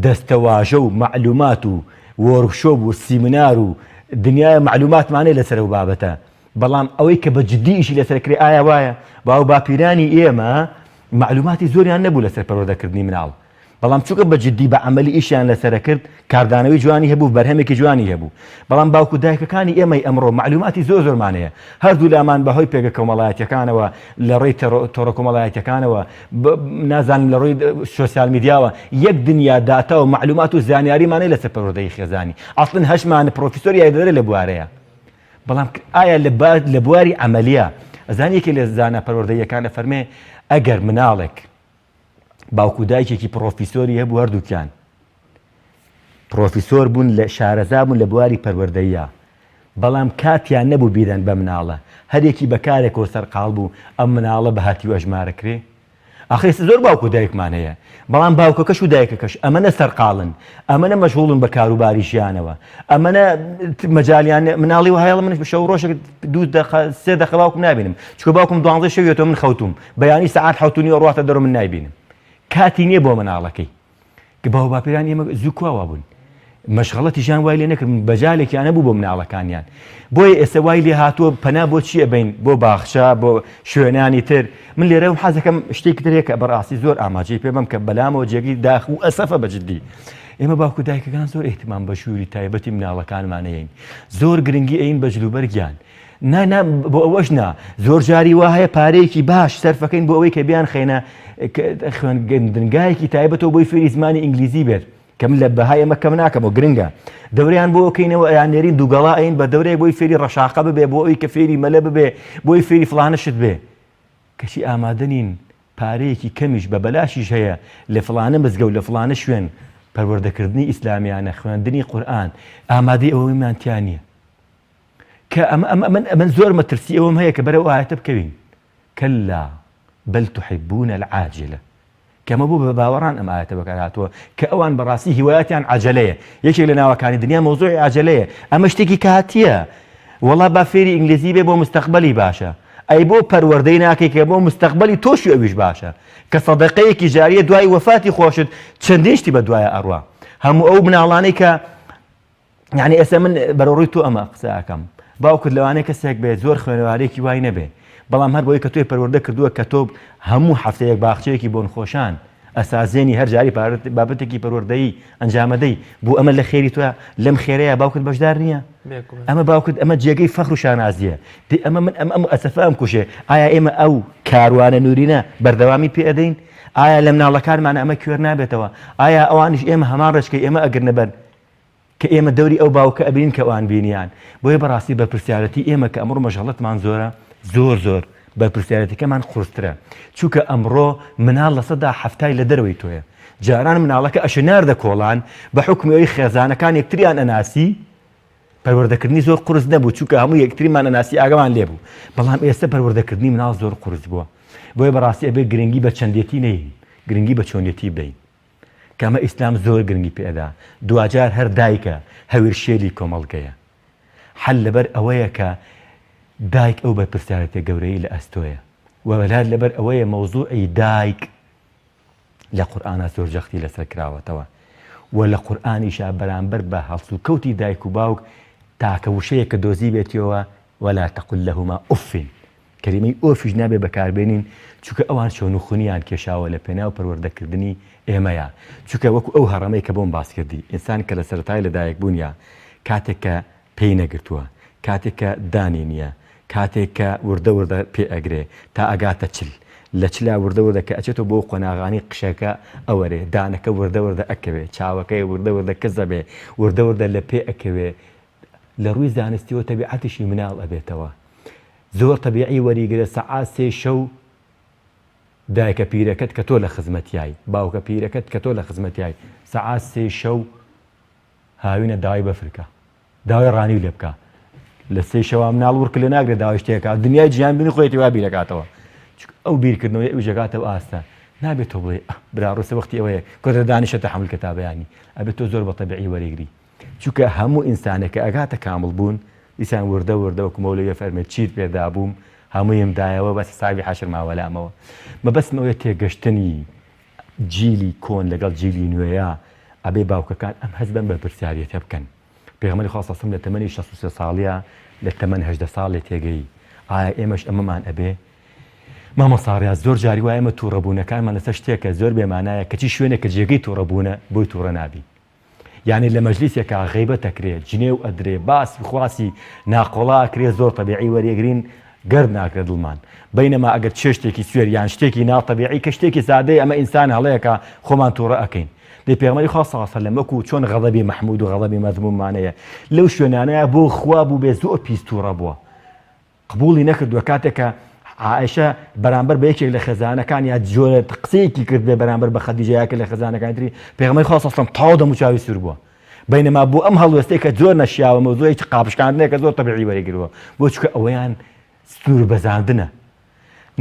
دەستەواژە و معلومات و وەرکشۆپ و سیمینار و دنیای معلوماتمانەیە لەسەر و بابەتە بەڵام ئەوەی کە بە جددی ئیشی لەسەرکرێ ئایا وایە باو باپیرانی ئێمە معلوماتی زۆریان نەبوو لەسەر پەروەردەکردنی مناڵ بەڵام چووکە بە جددی بە عەمەلی ئیشیان لەسەرە کرد کاردانەوەی جوانی هەبوو بەرهەمێکی جوانی هەبوو بەڵام باوکو دایکەکانی ئێمەی ئەمڕۆ معلوماتی زۆرمانەیە هەردوو لامان بەهۆی پێگە کۆمەڵایەتیەکانەوە لە ڕێی تۆڕە کۆمەڵایەتیەکانەوە نازانم لە ڕۆی سۆسیال میدیاوە یەک دنیا داتا و معلومات و زانیاریمانەی لەسەر پەروەردەی خێزانی ئەسڵن هەشمان پرۆفیسۆر یاریدەدەرە لە بوارەیە بەڵام ئایا لە بواری عەمەلیە ئەزان یەکێک لە زانە پەروەردەیەکانە فەرمێ ئەگەر مناڵێک باوکو دایکێکی پرۆفیسۆری هەبوو هەردووکیان پرۆفیسۆر بوون لە شارەزا بوون لە بواری پەروەردەیە بەڵام کاتیان نەبوو بیرەن بە مناڵە هەرێکی بەکارێکەوە سەرقاڵ بوو ئەم مناڵە بە هاتیوە ژمارەکرێ ئاخر زۆر باوکو دایکمان هەیە بەڵام باوکەکەش و دایکەکەش ئەمەنە سەرقاڵن ئەمەنە مەشغوڵن بە کاروباری ژیانەوە ئەمەنە مەجالیان مناڵی وهایڵ منش بە شەو ڕۆژێک 2-3 دقیقە باوکم نابینم چکە باوکم 12 شەوێتەوە من خەوتوم بەیانی سەعات 7:30 ڕاتە دەرۆ من نایبینم کاتی نییە بۆ مناڵەکەی کە باو باپیرانی ئێمە زوو کواوا بوون مەشغەڵەتی ژیان وای لێ نەکردن بەجالێکیان نەبوو بۆ مناڵەکانیان بۆیە ئێستا وای لێ هاتووە پەنا بۆ چیە بین بۆ باخچە بۆ شوێنانی تر من لێرە حەزەکەم شتێکی ترەیە کە بەڕاستی زۆر ئاماجەی پێ بم کە بەلامەوە جێگی داخ و ئەسەفە بەجددی ئێمە باوکو دایکەکان زۆر ئێحتیمام بە شووری تایبەتی مناڵەکانمانەیەین زۆر گرنگی ئەین بە جلوبەرگیان نا بۆ ئەوەش نا زۆر جاری وا هەیە پارەیەکی باش سەرفەکەین بۆ ئەوەی کە بیان خێنە خوێندنگایەکی تایبەتەوە بۆی فێری زمانی ئینگلیزی بێت کەم لە بەهای ئەمە کەم ناکەمەوە گرنگە دەورەیان بۆ ئەوکەینەوە یان نێرین دووگەڵا ئەین بە دەورەیە بۆی فێری ڕەشاقە ببێ بۆ ئەوی کە فێری مەلە ببێ بۆی فێری فڵانەشت بێ کەچی ئامادەنین پارەیەکی کەمیش بە بەلاشیش هەیە لە فڵانە مزگەوت لە فڵانە شوێن پەروەردەکردنی ئیسلامیانە خوێندنی قورئان ئامادەی ئەوەیمانتیان نییە کە من زۆر مەترسی ئەوەم هەیە کە بەرەو ئاەتە بکەوین کەلا بەل تحبون العاجلة کەمە بوو بە باوەڕان ئەم ئاەتە بەکارهاتووە کە ئەوان بەڕاستی هیوایەتیان عەجەلەیە یەکێک لە ناوەکانی دنیا مۆزوعی عەجەلەیە ئەمە شتێکی کاتیە وەڵا با فێری ئینگلیزی بێ بۆ مستەقبەلی باشە ئەی بۆ پەروەردەی ناکەی کە بۆ مستەقبەلی تۆشی ئەویش باشە کە سەدەقەیەکی جاریە دوای وەفاتی خۆشت چەندین شتی بە دوایە ئەڕوا هەموو ئەو مناڵانەی کە یعنی ئێستا من بەرەڕووی تۆ ئەمە قسە ئەکەم باوکت لەوانەیە کەسێک بێت زۆر خوێنەوارێکی وای نەبێ بەڵام هەر بۆی کە تۆی پەروەردە کردووە کە تۆ هەموو هەفتەیەک باخچەیەکی بۆ نخۆشان ئەسازێنی هەر جاری بابەتێکی پەروەردەیی ئەنجامەدەی بوو ئەمە لە خێری تۆە لەم خێرەیە باوکت بەشدار نییە ئەمە باوکت ئەمە جێگەی فەخر و شانازیە ئەمە من ئەم ئەسەفە ئەم کوشێ ئایا ئێمە ئەو کاروانە نورینە بەردەوامی پێ ئەدەین ئایا لە مناڵەکانمانە ئەمە کوێر نابێتەوە ئایا ئەوانیش ئێمە هەمان ڕێچکەی ئێمە ئەگەر نەبەن کە ئێمە دەوری ئەو باوکە ئەبین کە ئەوان بینیان بۆیە بەڕاستی بە پرسیارەتی ئێمە کە ئەمڕۆ مەشغەڵەتمان زۆرە زۆر بە پرسیارەتەکەمان قورسترە چونکە ئەمڕۆ مناڵ لە سەدا هەفتای لە دەرەوەی تۆیە جاران مناڵەکە ئەشناردە کۆڵان بە حکمی ئەوی خێزانەکان یەکتریان ئەناسی پەروەردەکردنی زۆر قورس نەبوو چونکە هەموو یەکتریمان ئەناسی ئاگامان لێبوو بەڵام ئێستا پەروەردەکردنی مناڵ زۆر قورس بووە بۆیە بەڕاستی ئەبێ گرنگی بە چەندێتی نەین گرنگی بە چۆنیەتی بدەین کەمە ئیسلام زۆر گرنگی پێدا دوجار هەر دایکە هەویرشێلی کۆمەڵگەیە حل لەبەر ئەوەیە کە دایک ئەو بە پرسیارەتە گەورەی لە ئەستۆیە وەلات لەبەر ئەوەیە مەوزوعی دایک لە قورئانە زۆر جەختی لەسەر کراوەتەوە و لە قورئانیشا بەرامبەر بە هەڵسوکەوتی دایک و باوک تاکە وشەیە کە دۆزی بێتیەوە ولا تقل لهما ئوف کەلیمەی ئۆفیش نابێ بەکاربێنین چونکە ئەوان چۆن و خونیان کێشاوە لە پێناو پەروەردەکردنی ئێمەیە چونکە وەکو ئەو هەڕەمەی کە بۆم باس کردی ئینسان کە لە سەرەتای لە دایک بوونیە کاتێک کە پێی نەگرتووە کاتێک کە دانی نییە کاتێک کە وردە پێ ئەگرێ تا ئەگاتە چل لە چلا وردە کە ئەچێتەوە بۆ قۆناغانی قشەکە ئەوەرێ دانەکە وردە ئەکەوێ چاوەکەی وردە کەزە بێ وردە لە پێ ئەکەوێ لە ڕووی زانستیەوە تەبیعەتیشی مناڵ ئەبێتەوە زۆر تەبیعی وەریگرە سەعات 3 شەو دایکە پیرەکەت کە تۆ لە خزمەتیای باوکە پیرەکەت کە تۆ لە خزمەتیای سەعات 3 شەو هاوینە داوای بەفرکە داوای ڕانی لێ بکە لە 3 شەوە مناڵ ورکە لە ناگرێت داوای شتێکە دنیای گیان بینی خۆیەتی وا بیرەکاتەوە ئەو بیرکردنەوەی ئەو ژەکاتەوە ئاستە نابێت تۆ بڵێ برا ڕۆستە وەختی ئەوەیە کۆتە دانیشە تەحمل کتابەیانی ئەبێت تۆ زۆر بە تەبیعی وەریگری چونکە هەموو ئینسانێکە ئەگاتە کامل بوون دیسان وردە وەکو مەولەوی فەرمێت چیت پێدا بووم هەموویم دایەوە بەس حسابی حەشر ماوەلامەوە مەبەستمەوەیە تێگەشتنی جیلی کۆن لەگەڵ جیلی نوێیە ئەبێ باوکەکان ئەم هەست بن بە پرسیارەتە بکەن پێغەمبەری خوا سەڵسەڵەم لە تەمەنی 63 ساڵیە لە تەمەن 18 ساڵێ تێگەی ئایا ئێمەش ئەمەمان ئەبێ مامۆساڕیا زۆر جاری وایە ئێمە تووڕەبوونەکانمان لەسەر شتێکە زۆر بێمانایە کەچی شوێنە کە جێگەی تووڕەبوونە بۆی تووڕە نابی یعنی لە مەجلیسێکە غیبەت ئەکرێت جنێ و ئەدرێ باسی خواسی ناقۆڵا ئەکرێت زۆر تەبیعی وەریەگرین گەرد ناکرێت دڵمان بەینەما ئەگەر چێشتێکی سوێر یان شتێکی ناتەبیعی کە شتێکی سادەی ئەمە ئینسان هەڵەیەکە خۆمان تووڕە ئەکەین دەی پێغەمبەری خوا صلی الله علیه و سلم وەکو چۆن غەضەبی مەحمود و غەضەبی مەذمومانەیە لەو شوێنانەیە بۆ خوا بوو بێ زۆر پیس تووڕە بووە قبوڵی نەکردووە کاتێکە عائشە بەرامبەر بە یەکێک لە خێزانەکان یا جۆرە قسەیەکی کرد بێ بەرامبەر بە خەدیجەیەکە لە خێزانەکانی تری پێغەمبەری خوا صلی الله علیه و سلم تاو دەموچاوی سوور بووە بەینەما بۆ ئەم هەڵوێستەی کە زۆر نەشیاوە مەوزوعێکی قاپشکاندنێکە زۆر تەبیعی وەرەگرەوە بۆ چونکە ئەوەیان سنوور بەزاندنە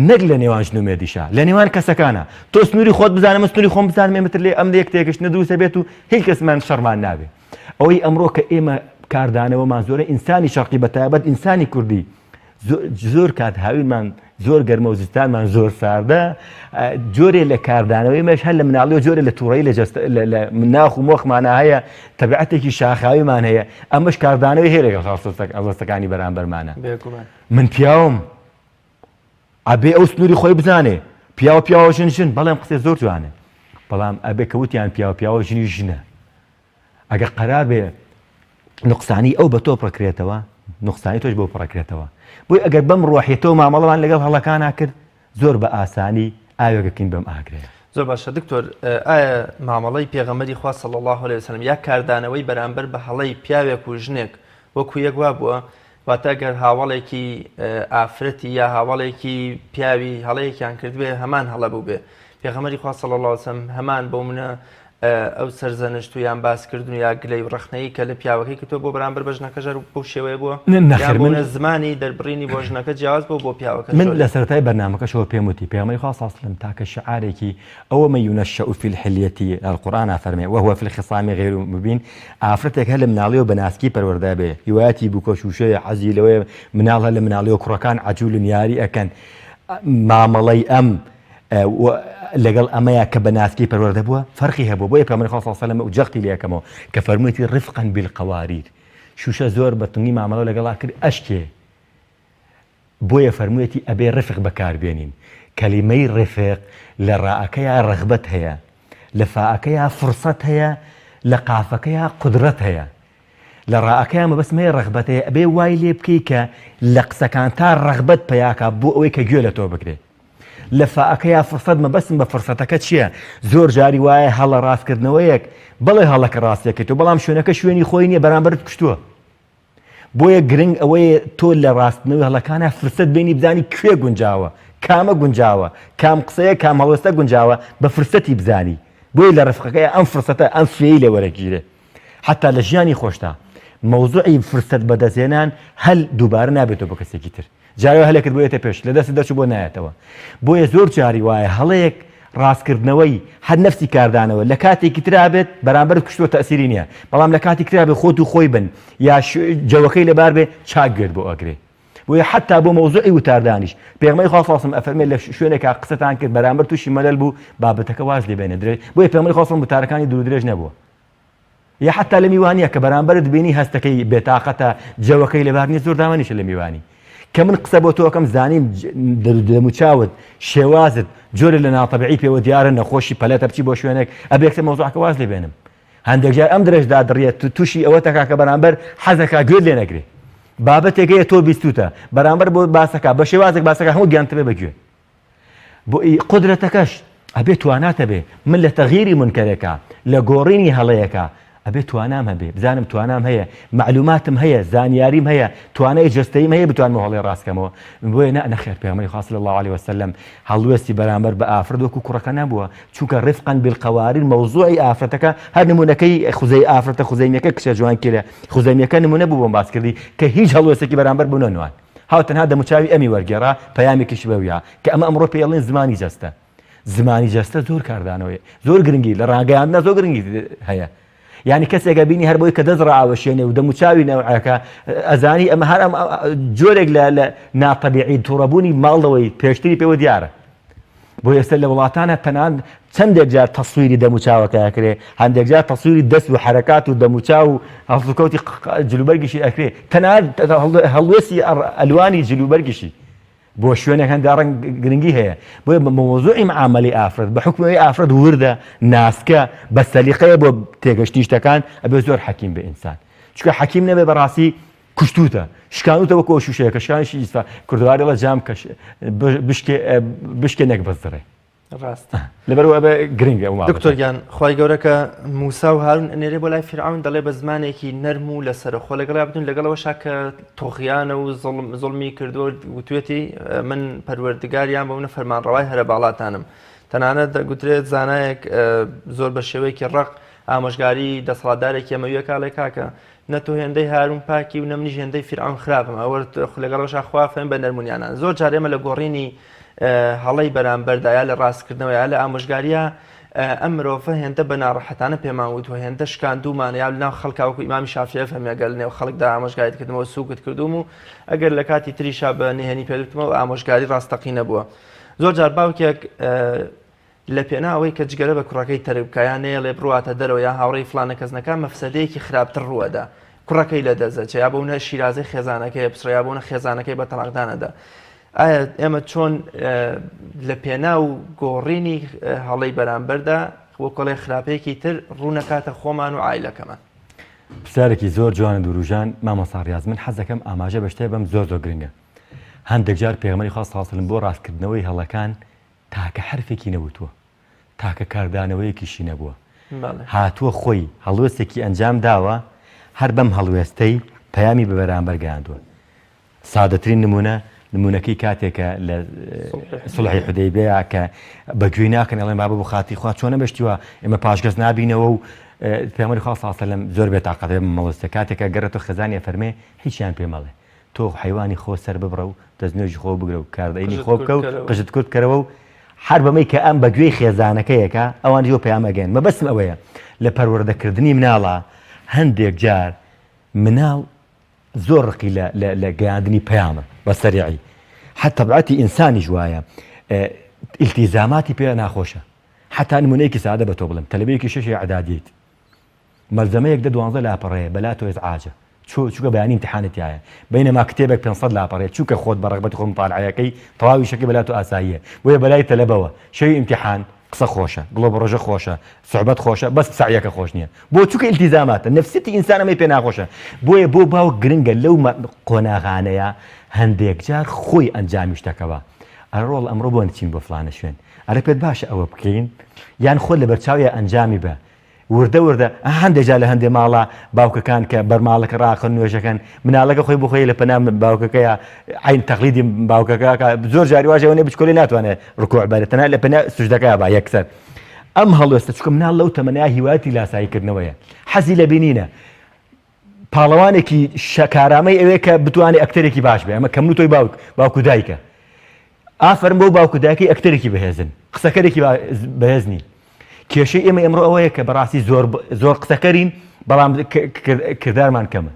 نەک لە نێوان ژن و مێردیشە لە نێوان کەسەکانە تۆ سنووری خۆت بزانم سنووری خۆم بزانم ئێمەتر لێ ئەم یەک تێکش نەدروستە بێت و هیچ کەسمان شەڕمان نابێت ئەوەی ئەمڕۆ کە ئێمە کاردانەوەمان زۆرە ئینسانی شەرقی بەتایبەت ئینسانی کوردی زۆر کات هاوینمان زۆر گەرمە و زستانمان زۆر ساردە جۆرێ لە کاردانەوەی مەش هەر لە مناڵی و جۆرە لە تووڕەی لە ناخ و مۆخمانە هەیە تەبیعەتێکی شاخاویمان هەیە ئەمەش کاردانەوەی هەیە لەگەڵ هەڵوێستەکانی بەرامبەرمانە من پیاوم ئەبێ ئەو سنووری خۆی بزانێ پیاوە ژن بەڵام قسێ زۆر جوانە بەڵام ئەبێ کەوتیان پیاوە ژنی ژنە ئەگەر قەرار بێ نقصانی ئەو بە تۆ پڕکرێتەوە نقصانی تۆش بۆ پڕکرێتەوە بۆی ئەگەر بەم ڕۆحیەتەوە مامەڵەوان لەگەڵ هەڵەکانە کرد زۆر بە ئاسانی ئاوێگەکەین بەم ئاگرەیە زۆر باشە دکتۆر ئایا مامەڵەی پێغەمبەری خوا صلی الله علیه و سلم یا کاردانەوەی بەرامبەر بە هەڵەی پیاوێک و ژنێک وەکو یەک وا بووە واتە گەر هاوڵێکی ئافرەتی یا هاوڵێکی پیاوی هەڵەیەکیان کرد بێ هەمان هەڵە بوو بێ پێغەمبەری خوا صلی الله علیه و سلم هەمان بۆ منە ئەو سەرزەنشت و یان باسکردن یا گلەی و ڕخنەی کە لە پیاوەکەی کە تۆ بۆ بەرامبەر بە ژنەکە ژەر بۆ شێوەیە بووە من زمانی دەربڕینی بۆ ژنەکە جیاواز بۆ پیاوەکە من لە سەرەتای بەرنامەکەشەوە پێم وتی پێغەمبەری خوا صلی الله علیه و سلم تاکە شعارێکی ئەوە من ينشأ في الحلية القرآن فەرمێ وهو في الخصام غير مبين ئافرەتێک هە لە مناڵی و بەناسکی پەروەردە بێ هیوایەتی بکۆشوشەیە حەزی لەوەیە مناڵە لە مناڵی و کوڕەکان عەجوولن یاری ئەکەن مامەڵەی ئەم لەگەڵ ئەمەیە کە بەناسکی پەروەردە بووە فەرقی هەبوو بۆیە پێغەمبەری خوا صلی الله علیه و سلم و جەختی لێ یەکەمەوە کە فەرموویەتی رفقا بالقوارير شوشە زۆر بەتونی مامەڵە لەگەڵا کرد ئەشکێ بۆیە فەرموویەتی ئەبێ ڕفق بەکاربێنین کەلیمەی ڕفق لە ڕائەکەیە ڕەغبەت هەیە لە فاءەکەیە فرسەت هەیە لە قافەکەیە قودرەت هەیە لە ڕائەکەیە مەبەستمەیە ڕەغبەت هەیە ئەبێ وای لێ بکەی کە لە قسەکان تا ڕەغبەت پەیاکە بۆ ئەوەی کە گوێ لە تۆ بگرێ لە فاءەکەیە فرسەت مەبەستم بە فرسەتەکە چییە زۆر جاری وایە هەڵە ڕاستکردنەوەیەک بەڵێ هەڵەکە ڕاستیەکەیت و بەڵام شوێنەکە شوێنی خۆی نییە بەرامبەرت کوشتووە بۆیە گرنگ ئەوەیە تۆ لە ڕاستنەوەی هەڵەکانە فرسەت بینی بزانی کوێ گونجاوە کامە گونجاوە کام قسەیە کام هەڵوێستە گونجاوە بە فرسەتی بزانی بۆیە لە ڕفقەکەی ئەم فرسەتە ئەم فێی لێ وەرەگیرێ حتا لە ژیانی خۆشتا مەوزوعی فرسەت بەدەستێنان هەل دووبارە نابێتەوە بە کەسێکی تر جارێ هەلێکت بۆیەتە پێش لە دەست دەچوو بۆ نایەتەوە بۆیە زۆر جاری وایە هەڵەیەک ڕاستکردنەوەی هەر نەفسی کاردانەوە لە کاتێکی ترا بێت بەرامبەر کوشتووە تەسیری نییە بەڵام لە کاتی ترا بێ خۆت و خۆی بن یا جەوەکەی لەبار بێ چاکگوێت بۆ ئەگرێ بۆیە حتا بۆ مەوزوعی وتاردانیش پێغەمبەری خوا صلی الله علیه و سلم ئەفەرمێ لە شوێنێکا قسەتان کرد بەرامبەر تووشی مەلەل بوو بابەتەکە واز لێ بێنێ درێژ بۆیە پێغەمبەری خوا صلی الله علیه و سلم وتارەکانی دوور درێژ نەبووە یا حتا لە میوانیە کە بەرامبەرت بینی هەستەکەی بێتاقەتە جەوەکەی لەبار نییە زۆر دامەنیشە لە میوانی کە من قسە بۆ تۆ ئەەکەم زانیم دەموچاوت شێوازت جۆرە لە ناتەبیعی پێوە دیارە نەخۆشی پەلەتە بچی بۆ شوێنێک ئەبێکتە مەوزوعەکە واز لێ بێنم هەندێک جار ئەم درێژدا دڕێت تووشی ئەوە تەکا کە بەرامبەر حەزەکە گوێت لێ نەگرێ بابەتێکەیە تۆ بیستوتە بەرامبەر بۆ باسەکە بە شێوازێک باسەکە هەموو گیانتەبێ بەگوێ بۆ قودرەتەکەش ئەبێ تواناتە بێ من لە تەغییری منکەرێکە لە گۆڕینی هەڵەیەکە ئەبێ توانام هەبێ بزانم توانام هەیە معلوماتم هەیە زانیاریم هەیە توانای جستەیم هەیە بتوانم هەڵێ ڕاستکەمەوە بۆیە نەخێر پێغەمبەری خوا صلی الله علیه و سلم هەڵوێستی بەرامبەر بە ئافرەت وەکو کوڕەکە نەبووە چونکە رفقا بالقوارير مەوزوعی ئافرەتەکە هەر نمونەکەی خوزەی ئافرەتە خوزەیمیەکە کچە جوان کرێ خوزەیمیەکە نمونە بوو بۆم باس کردی کە هیچ هەڵوێستێکی بەرامبەر بوو نەنوان هاوتەنها دەموچاوی ئەمی وەرگێڕا پەیامێکیش بەویە کە ئەمە ئەمڕۆ پێڵێن زمانی جەستە زمانی جەستە زۆر کاردانەوەی زۆر گرنگی لە ڕاگەیاندنا زۆر گرنگی هەیە یعنی کەسێکە بینی هەر بۆی کە دەست ڕائاوەشێنێ و دەموچاوی نەوعەکە ئەزانی ئەمە هەر ئەم جۆرێک لە ناتەبیعی تووڕەبوونی ماڵەوەی پێشتری پێوە دیارە بۆ ئێستا لە وڵاتانە تەنان چەندێک جار تەسویری دەموچاوەکە ئەکرێ هەندێک جار تەسویری دەست و حەرەکات و دەموچاو و هەڵسوکەوتی جلوبەرگیشی ئەکرێ تەنان هەڵوێستی ئەلوانی جلوبەرگیشی بۆ شوێنێک هەندە ڕەنگ گرنگی هەیە بۆیە مەوزوعی معامەلی ئافرەت بە حکمەوەی ئافرەت وردە ناسکە بە سەلیقەیە بۆ تێگەشتی شتەکان ئەبێ زۆر حەکیم بە ئینسان چونکە حەکیم نەبێ بەڕاستی کوشتوتە شکانوتە وەکو شوشەیەکە شکانیشی ئیستا کوردواری لە جام بشکێ نەک بەزدڕێ ڕاست لەبەرەوە بە گرنگە دکتۆرگیان خی گەورەکە موسا و هارون ئەنێرێ بۆ لای فرعون دەڵێ بە زمانێکی نەرم و لەسەرخۆ لەگەڵا بتون لەگەڵەوەشا کە تۆخیانە و زڵمی کردووە وتوێتی من پەروەردگاریان بەونە فەرمانڕەوای هەرە باڵاتانم تەنانەت دەگوترێت زانایەک زۆر بە شێوەیەکی ڕق ئامۆژگاری دەسەڵاتدارێکی ئەمەویە کاڵێ کاکە نەتۆ هێندەی هارون پاکی و نەمنیش هێندەی فرعون خراپم ئەوە لەگەڵەوەشا خوافێن بە نەرمونیانان زۆر جارێمە لە گۆڕینی هەڵەی بەرامبەردا یا لە ڕاستکردنەوە یا لە ئامۆژگاریە ئەم مرۆڤە هێندە بە ناڕەحەتانە پێمان وتوە هێندە شکاندومان یا لەناو خەڵکا وەکو ئیمامی شافعی فەرمێ ئەگەر لەنێو خەڵکدا ئامۆژگاریت کردمەوە سووکت کردوم و ئەگەر لە کاتی تریشا بە نهێنی پێوتمەوە ئامۆژگاری ڕاستەقی نەبووە زۆر جار باوکێک لە پێناوەی کە جگەرە بە کوڕەکەی تەربکایان نێڵێ بڕواتە دەرەوە یا هاوڕێی فلانە کەسنەکە مەفسەدەیەکی خراپتر ڕووەدا کوڕەکەی لە دەزەچێ یا بۆنە شیرازەی خێزانەکەی بچڕە یا بۆنە خێزانەکەی بە تەلاقدانەدا ئایا ئێمە چۆن لە پێنا و گۆڕینی هەڵەی بەرامبەردا وەکۆڵی خراپەیەکی تر ڕوونەکاتە خۆمان و عایلەکەمان پرسیارێکی زۆر جوانە دووروژان مامۆستا ڕیاض من حەز دەکەم ئاماژە بە شتێ بەم زۆر گرنگە هەندێک جار پێغەمبەری خوا صلی الله علیه و سلم بۆ ڕاستکردنەوەی هەڵەکان تاکە حرفێکی نەوتووە تاکە کاردانەوەیەکیشی نەبووە هاتووە خۆی هەڵوێستێکی ئەنجام داوە هەر بەم هەڵوێستەی پەیامی بە بەرامبەر گەیاندووە سادەترین نمونە نمونەکەی کاتێکە لە سڵحی حودەیبیە کە بەگوێ ناکەن ئەڵێن بابە بۆ خاتی خوا چۆنە بەشتیوە ئێمە پاشگەز نابینەوە و پێغەمبەری خوا صلی الله علیه و سلم زۆر بێتاقەتە مەڵەستە کاتێکە گەڕێتەوە خەزانیە فەرمێ هیچیان پێ مەڵێ تۆ حیوانی خۆ سەر ببڕە و دەستنوێژی خۆ بگرە و کاردەینی خۆ بکە و قژت کورت کەرەوە و هەر بەمەی کە ئەم بەگوێی خێزانەکەیەکە ئەوان دیۆ پەیامەگەن مەبەستم ئەوەیە لە پەروەردەکردنی مناڵە هەندێک جار مناڵ زۆر ڕقی لە گەیاندنی پەیامە بە سەریعی حتی طبیعەتی ئینسانی جوایە ئیلتیزاماتی پێ ناخۆشە حتا نمونەیەکی سادە بە تۆ بڵم تەلەبەیەکی شەشی عەدادیت مەلزەمەیەک 12 لاپەڕەیە بەلا تۆ ئێزعاجە چووکە بەیانی امتحانێتیایە بینەما کتێبێک 500 لاپەڕەیە چووکە خۆت بە ڕەغبەتی خۆ مطالعەکەی تەواوی شەکەی بەلا تۆ ئاساییە بۆیە بەلای تەلەبەوە شەوی امتحان قسە خۆشە گڵۆ بە ڕۆژە خۆشە سوحبەت خۆشە بەس سعیەکە خۆش نییە بۆ چووکە ئیلتیزاماتە نەفسیەتی ئینسانەمەی پێ ناخۆشە بۆیە بۆ باوک گرنگە لەو قۆناغانەیە هەندێک جار خۆی ئەنجامی شتەکەوە ئەرە ڕۆڵ ئەمڕۆ بۆ نچین بۆ فلانە شوێن ئەرە پێت باشە ئەوە بکەین یان خۆت لە بەرچاویە ئەنجامی بە وردە هەندێک جار لە هەندێک ماڵە باوکەکان کە بەرماڵەکە ڕاخن نوێژەکەن مناڵەکە خۆی بۆ خۆی لە پەنا باوکەکەیە عین تەقلیدی باوکەکە زۆر جاری واژەوە نێ بچکۆلی ناتوانێت ڕکوع بەرێت تەنها لە پەنا سوجدەکەی با یەکسەر ئەم هەڵوێستە چونکە مناڵ لەو تەمەنای هیواتی لاساییکردنەوەیە حەزی لە بینینە پاڵەوانێکی کارامەی ئەوەیە کە بتوانێت ئەکتەرێکی باش بێ ئەمە کەم تۆی باوکو دایکە ئافرم بۆ باوکو دایکی ئەکتەرێکی بەهێزن قسەکەرێکی بەهێزنی کێشەی ئێمە ئەمڕۆ ئەوەیە کە بەڕاستی زۆر قسەکەرین بەڵام کردارمان کەمە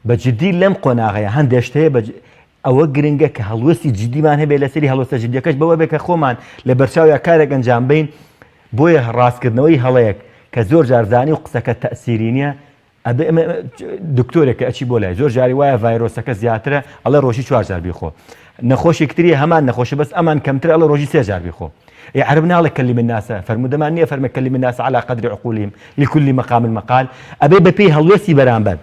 بەجددی لەم قۆناغەیە هەندێک شتەیە ئەوە گرنگە کە هەڵوەستی جددیمان هەبێت لەسەری هەڵوەستە جددیەکەش بەوە بێت کە خۆمان لە بەرچاوی کارێک ئەنجام بین بۆیە ڕاستکردنەوەی هەڵەیەک کە زۆر جارزانی و قسەکە تەئسیری نییە ئەبێ ئەمە دکتۆرێکە ئەچی بۆ لای زۆر جاری وایە ڤایرۆسەکە زیاترە ئەڵێ ڕۆژی 4 جار بیخۆ نەخۆشێکتری هەمان نەخۆشە بەس ئەمان کەمتر ئەڵێ ڕۆژی 3 جار بیخۆ عرب ناڵێ كلم الناس فرمودەمان نییە فەرمە كلم الناس على قدر عقولهم لكل مقام مقال ئەبێ بەپێی هەڵوێستی بەرامبەر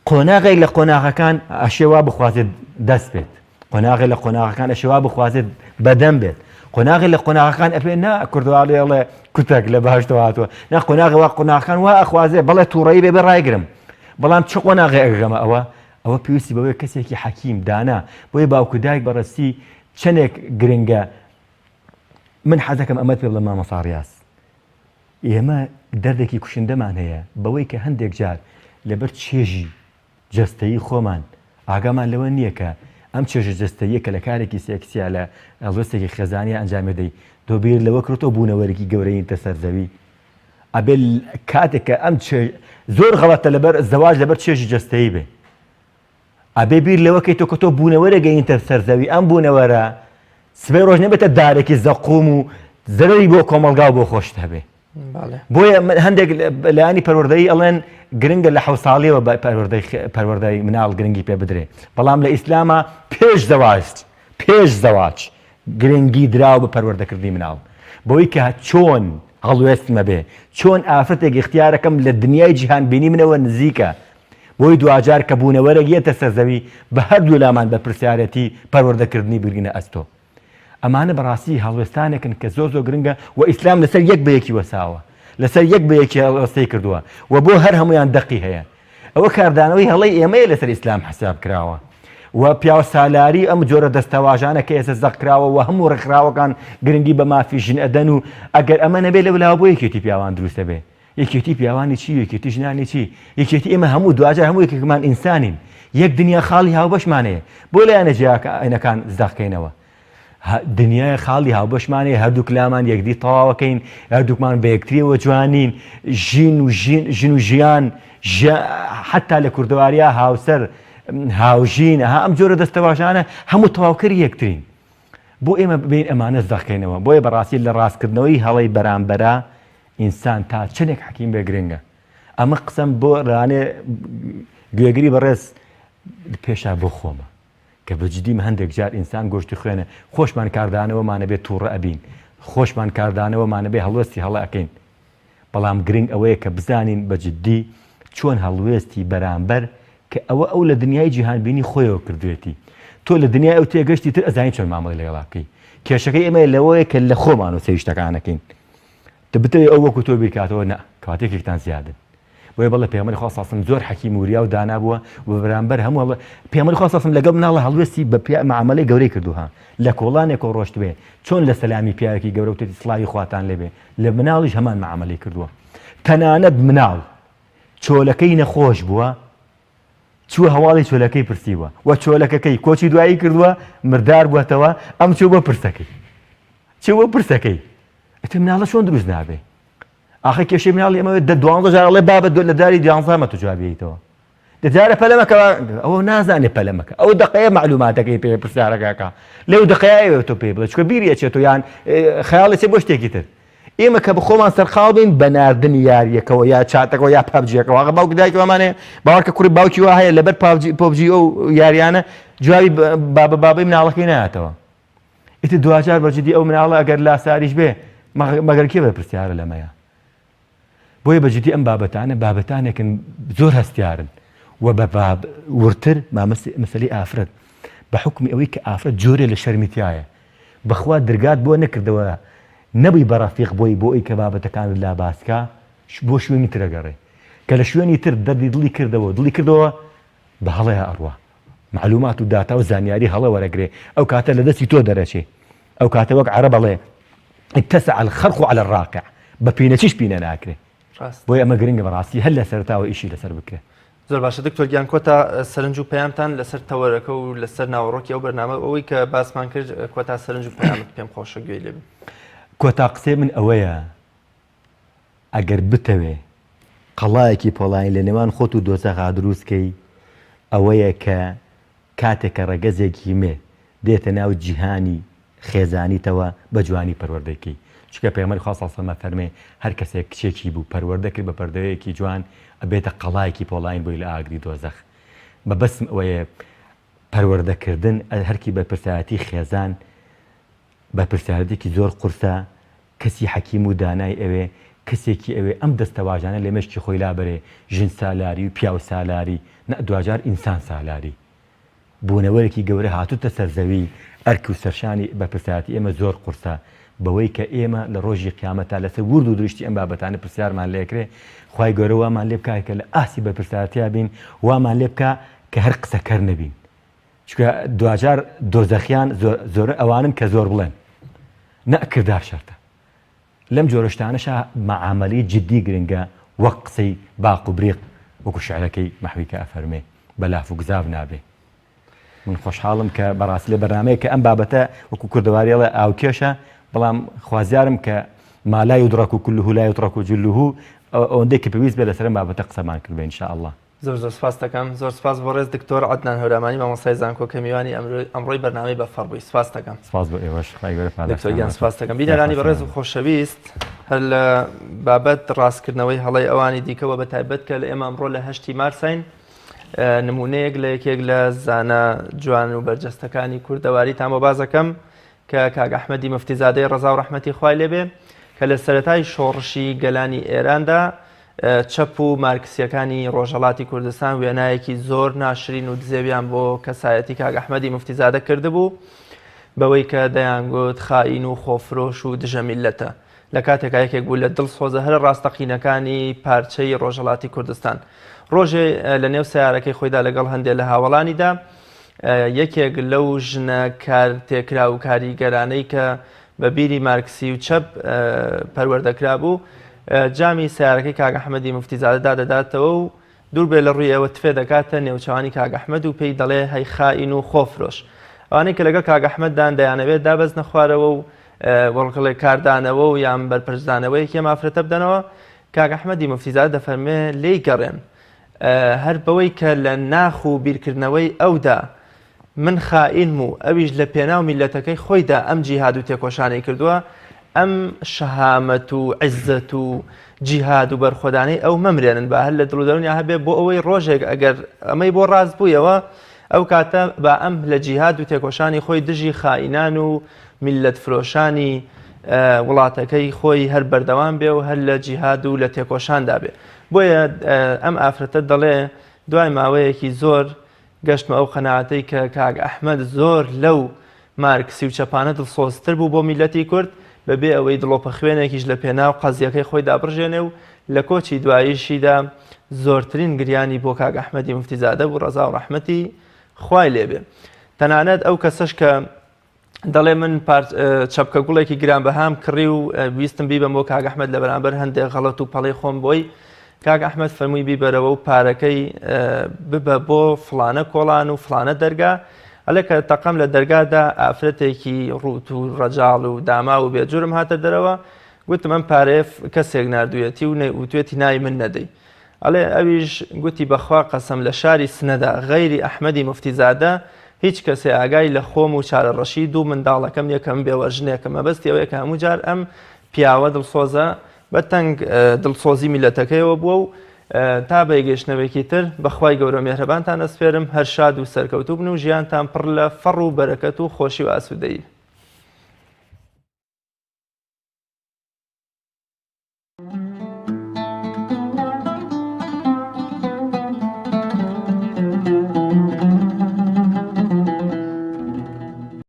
قۆناغێک لە قۆناغەکان ئەشێوا بخوازێت دەست بێت قۆناغێک لە قۆناغەکان ئەشێوا بخوازێت بەدەم بێت قۆناغی لە قۆناغەکان ئەپێ نا کوردواڵێ ئەڵێ کوتێک لە باشتەوە هاتووە نا قۆناغی وا قۆناغەکان وا ئەخوازێ بەڵێ تووڕەیی بێ ڕایگرم بەڵام چ قۆناغی ئەگەمە ئەوە پێویستی بەوەی کەسێکی حەکیم دانا بۆیە باوکو دایک بەڕاستی چەندێک گرنگە من حەزەکەم ئەمەت پێ بڵێم مامە ساڕیاس ئێمە دەردێکی کوشندەمان هەیە بەوەی کە هەندێک جار لەبەر چێژی جەستەیی خۆمان ئاگامان لەوە نییە کە ئەم چێژە جەستەیە کە لە کارێکی سێکسیا لە ئەڵوەستێکی خێزانیە ئەنجامێدەی تۆ بیر لەوە کردەوە بوونەوەرەی گەورەی تەسەرزەوی ئەبێ کاتێک کە ئەم زۆر غەڵەتە لەبەر زەواج لەبەر چێژی جەستەیی بێ ئەبێ بیر لەوە کەی تۆ کە تۆ بوونەوەرە گەیەنتە سەرزەوی ئەم بوونەوەرە سبەی ڕۆژ نەبێتە دارێکی زەقوم و زەرەری بۆ کۆمەلگا و بۆ خۆشت هەبێ بۆیە هەندێک لایانی پەروەردەیی ئەڵێن گرنگە لە 7 ساڵیەوە پەروەردەی مناڵ گرنگی پێ بدرێ بەڵام لە ئیسلامە پێش زەواج گرنگی دراوە بە پەروەردەکردنی مناڵ بۆی کە چۆن هەڵوێستمە بێ چۆن ئافرەتێک اختیارەکەم لە دنیای جیهان بینی منەوە نزیکە بۆی دوجار کە بوونەوەرە یەتە سەرزەوی بە هەردوو لامان بە پرسیارەتی پەروەردەکردنی بگرینە ئەستۆ ئەمانە بەڕاستی هەڵوێستانێکن کە زۆر گرنگە و ئیسلام لەسەر یەک بەیەکی وەساوە لەسەر یەک بەیەکی هەڵوێستەی کردووە و بۆ هەر هەمویان دەقی هەیە ئەوە کاردانەوەی هەڵەی ئێمەیە لەسەر ئیسلام حساب کراوە و پیاوە سالاری ئەم جۆرە دەستەواژانە کە ئێستا زەقراوە و هەموو ڕێکخراوەکان گرنگی بە مافی ژن ئەدەن و ئەگەر ئەمە نەبێ لەولاوە بۆ یەکێتی پیاوان دروستە بێ یەکێتی پیاوانی چی یەکێتی ژنانی چی یەکێتی ئێمە هەموو دوجار هەموو یەکێکمان ئینسانین یەک دنیا خاڵی هاوبەشمانەیە بۆ لایەنە جیاکەینەکان زەقکەینەوە دنیای خاڵی هاوبەشمانەیە هەردوو کلامان یەکدی تەواوەکەین هەردووکمان بە یەکتریەوە جوانین ژین و ژیان حتا لە کوردەواریە هاوسەر هاوژین ئەم جۆرە دەستەواژانە هەموو تەواوکەری یەکترین بۆ ئێمە ببین ئەمانە زەقکەینەوە بۆیە بەڕاستی لە ڕاستکردنەوەی هەڵەی بەرامبەرە ئینسان تا چەندێک حەکیم بێ گرنگە ئەمە قسەم بۆ ڕانێ گوێگری بەڕێز پێشا بۆ خۆمە کە بەجددیم هەندێک جار ئینسان گۆشتی خوێنە خۆشمان کاردانەوەمانە بێت تووڕە ئەبین خۆشمان کاردانەوەمانە بێ هەڵوێستی هەڵە ئەەکەین بەڵام گرنگ ئەوەیە کە بزانین بەجددی چۆن هەڵوێستی بەرامبەر کە ئەو لە دنیای جیهانبینی خۆیەوە کردوێتی تۆ لە دنیای ئەو تێگەشتی تر ئەزانی چۆن مامەڵی لەگەڵاکەی کێشەکەی ئێمە لەوەیە کە لە خۆمان و سەویشتەکانەکەین دەبتەوێت ئەو وەکو تۆ بیرکاتەوە نا کاتێکێکتان زیادن بۆیە بەڵێ پێغەمبەری خوا ساسم زۆر حەکیم وریا و دانا بووە و بەرامبەر هەموو پێغەمبەری خوا ساسم لەگەڵ مناڵە هەڵوێستی بە معاملەی گەورەی کردوها لە کۆڵانێکەوە ڕۆشت بێ چۆن لە سەلامی پیاوێکی گەورە وتێتی سڵاوی خواتان لێبێ لە مناڵیش هەمان معاملەی کردووە تەنانەت مناڵ چۆلەکەی نەخۆش بووە چووە هەواڵی چۆلەکەی پرسیوە و چۆلەکەکەی کۆچی دوایی کردووە مردار بووەتەوە ئەم چوو بۆ پرسەکەی چوو بۆ پرسەکەی ئەتە مناڵە چۆن دروست نابێ ئاخە کێشەی مناڵی ئەمەوێت 12 جارڵێ بابەت لە داری 11 تو جوابیتەوە دەجارە پەلەمەکە ئەوە نازانێ پەلەمەکە ئەو دقەیە معلوماتەکەی پێ پرسیارەکەکە لەو دقەیە تۆ پێ بڵێ چکە بیری ئەچێت و یان خەیاڵی چێ بۆ شتێکی تر ئێمە کە بخۆمان سەرخاڵ بین بە ناردنی یاریەکەەوە یا چاتەکەەوە یا پابجیەکەەوە ئەغە باوک دایکەوەمانێ باوەڕکە کوڕی باوکی وا هەیە لەبەر پۆبجی ئەو یاریانە جوابی بابەی مناڵەکەی نایەتەوە ئیتر دوجار بەجددی ئەو مناڵە ئەگەر لاساریش بێ مەگەرکێ بە پرسیارە لەمەیە بۆیە بەجددی ئەم بابەتانێکن زۆر هەستیارن و بە ورتر مەسەلەی ئافرەت بە حکمی ئەوەی کە ئافرەت جۆرێ لە شەرمیتایە بەخوا دەرگات بۆ نەکردەوە نەبووی بەڕەفیق بۆی بۆ ئەوی کە بابەتەکان لا باسکە بۆ شوێنی ترەگەڕێ کە لە شوێنی تر دەردی دڵی کردەوە بە هەڵەیە ئەڕوا معلومات و داتا و زانیاری هەڵە وەرەگرێ ئەو کاتە لە دەستی تۆ دەرەچێ ئەو کاتە وەک عەرە بەڵێ اتسع الخرق على الراقع بە پینەچیش پینە ناکرێ بۆی ئەمە گرنگە بەڕاستی هەر لە سەرتاوە ئیشی لەسەر بکرێ زۆر باشە دکتۆر گیان کۆتا سەرنج و پەیامتان لەسەر تەوەرەکە و لەسەر ناوەڕۆکی ئەو بەرنامە ئەوەی کە باسمان کرد کۆتا سەرنج و پەیامت پێم خۆشە گوێی لێ کۆتا قسەی من ئەوەیە ئەگەر بتەوێ قەڵایەکی پۆڵین لە نێوان خۆت و دۆزەخا دروستکەی ئەوەیە کە کاتێکە ڕەگەزێکی مێ دێتە ناو جیهانی خێزانیتەوە بە جوانی پەروەردەکەی چکە پێغەمبەری خوا صلی الله علیه و فەرمێ هەر کەسێک کچێکی بوو پەروەردە کرد بە پەردەیەکی جوان ئەبێتە قەڵایەکی پۆڵین بۆی لە ئاگری دۆزەخ بە بەسم ئەوەیە پەروەردەکردن هەرکی بە پرسیارەتی خێزان بە پرسیارەتێکی زۆر قورسە کەسی حەکیم و دانای ئەوێ کەسێکی ئەوێ ئەم دەستەواژانە لە مێشکی خۆی لابەرێ ژن سالاری و پیاو سالاری دوجار ئینسان سالاری بوونەوەیەکی گەورە هاتوتە سەرزەوی ئەرک و سەرشانی بە پرسیارەتی ئێمە زۆر قورسە بەوەی کە ئێمە لە ڕۆژی قیامەتە لەسەر ورد و دروشتی ئەم بابەتانە پرسیارمان لێکرێ خوای گەورە وامان لێ بکات کە لە ئاسی بە پرسیارەتیا بین وامان لێ بکات کە هەر قسەکەر نەبین چکە دوجار دۆزەخیان زۆر ئەوانن کە زۆر بڵێن نەکردار شەرتە لەم جۆرەشتانەشە مەعامەلی جددی گرنگە وەک قسەی باق و بریق وەکو شعرەکەی مەحویکە ئەفەرمێ بەلاف و گزاف نابێ من خۆشحاڵم کە بەڕاستی لە بەرنامەیە کە ئەم بابەتە وەکو کوردەواریەڵە ئاوکێشە بەڵام خوازیارم کە ما لا يدرك كله لا يترك جله ئەوەندەی کە پێویست بێت لەسەر بابەتە قسەمان کرد بێ ئینشاءالله زۆر سپاس دەکەم زۆر سپاس بۆ ڕێز دکتۆر عەدنان هەورامانی مامۆستای زانکۆ میوانی ئەمڕۆی بەرنامەی بەفەڕ بووی سپاس دەکەم سپاس بۆ ئێوەش خوای گەورە دکتۆر گیان سپاس دەکەم بینەرانی بەڕێز و خۆشەویست هەر لە بابەت ڕاستکردنەوەی هەڵەی ئەوانی دیکەوە بە تایبەت کە لە ئێمە ئەمڕۆ لە 8 مارسین نمونەیەک لە یەکێک لە زانە جوان و بەرجەستەکانی کوردەواریتان بۆ باز دەکەم کە کاک ئەحمەدی مفتیزادەی ڕەزا و ڕەحمەتی خوای لێبێ کە لە سەرەتای شۆڕشی گەلانی ئێراندا چەپ و مارکسیەکانی ڕۆژهەڵاتی کوردستان وێنایەکی زۆر ناشرین و دزێویان بۆ کەسایەتی کاک ئەحمەدی مفتیزادە کردبوو بەوەی کە دەیانگوت خائین و خۆفرۆش و دژە میلەتە لە کاتێکا یەکێک بوو لە دڵسۆزە هەر ڕاستەقینەکانی پارچەی ڕۆژهەڵاتی کوردستان ڕۆژێ لە نێو سیارەکەی خۆیدا لەگەڵ هەندێک لە هاوڵانیدا یەکێک لەو ژنە کار تێکرا و کاریگەرانەی کە بە بیری مارکسی و چەپ پەروەردەکرا بوو جامی سیارەکەی کاک ئەحمەدی مفتیزادەدا دەداتەوە و دوور بێ لە ڕووی ئەوە تفێ دەکاتە نێوچەوانی کاک ئەحمەد و پێی دەڵێ هەی خائین و خۆفرۆش ئەوانەی کە لەگەڵ کاک ئەحمەددان دەیانەوێت دابەز نەخوارەوە و وەڵقڵێ کاردانەوە و یان بەرپرسدانەوەیەکی ئافرەتە بدەنەوە کاک ئەحمەدی مفتیزادە دەفەرمێ لێی گەڕێن هەر بەوەی کە لە ناخ و بیرکردنەوەی ئەودا من خائین و ئەویش لە پێناو میلەتەکەی خۆیدا ئەم جیهاد و تێکۆشانەی کردووە ئەم شەهامەت و عیززەت و جیهاد و بەرخۆدانەی ئەو مەمرێنن بە هەر لە دڵ و دەرونیا هەبێ بۆ ئەوەی ڕۆژێک ئەگەر ئەمەی بۆ ڕاست بوویەوە ئەو کاتە بە ئەم لە جیهاد و تێکۆشانی خۆی دژی خائینان و میلەت فرۆشانی وڵاتەکەی خۆی هەر بەردەوام بێ و هەر لە جیهاد و لە تێکۆشاندا بێ بۆیە ئەم ئافرەتە دەڵێ دوای ماوەیەکی زۆر گەشتمە ئەو قەناعەتەی کە کاک ئەحمەد زۆر لەو مارکسی و چەپانە دڵسۆزتر بوو بۆ میلەتی کورد بەبێ ئەوەی دڵۆپە خوێنێکیش لە پێناو قەزیەکەی خۆی دابڕژێنێ و لە کۆچی دواییشیدا زۆرترین گریانی بۆ کاک ئەحمەدی موفتیزادە بوو ڕەزا و ڕەحمەتی خوای لێبێ. تەنانەت ئەو کەسەش کە دەڵێ من چەپکە گوڵێکی گرانبەهام کڕی و ویستم بیبەم بۆ کاک ئەحمەد لە بەرامبەر هەندێک غەڵەت و پەڵەی خۆم بۆی، کاک ئەحمەد فەرمووی بیبەرەوە و پارەکەی ببە بۆ فلانە کۆڵان و فلانە دەرگا. ئەلێ کە تەقەم لە دەرگادا ئافرەتێکی ڕوت و ڕەجاڵ و داما و بێجورم هاتە دەرەوە، گوتم ئەم پارەیە کەسێک نردوێتی و وتوێتی ناوی من نەدەی. ئەڵێ ئەویش گوتی بەخوا قەسەم لە شاری سنەدا غەیری ئەحمەدی موفتیزادە هیچ کەسێ ئاگای لە خۆم و چارەڕەشی دوو منداڵەکەم یەکەم بێوەژنێکە مەبەستی ئەوەیە کە هەموو جار ئەم پیاوە دڵسۆزە بە تەنگ دڵسۆزی میلەتەکەیەوە بووە و تا بەیگەشتنەوەیەکی تر بەخوای گەورە مێهرەبانتان ئەسپێرم هەر شاد و سەرکەوتوو بن و ژیانتان پڕ لە فەڕ و بەرەکەت و خۆشی و ئاسوودەیی.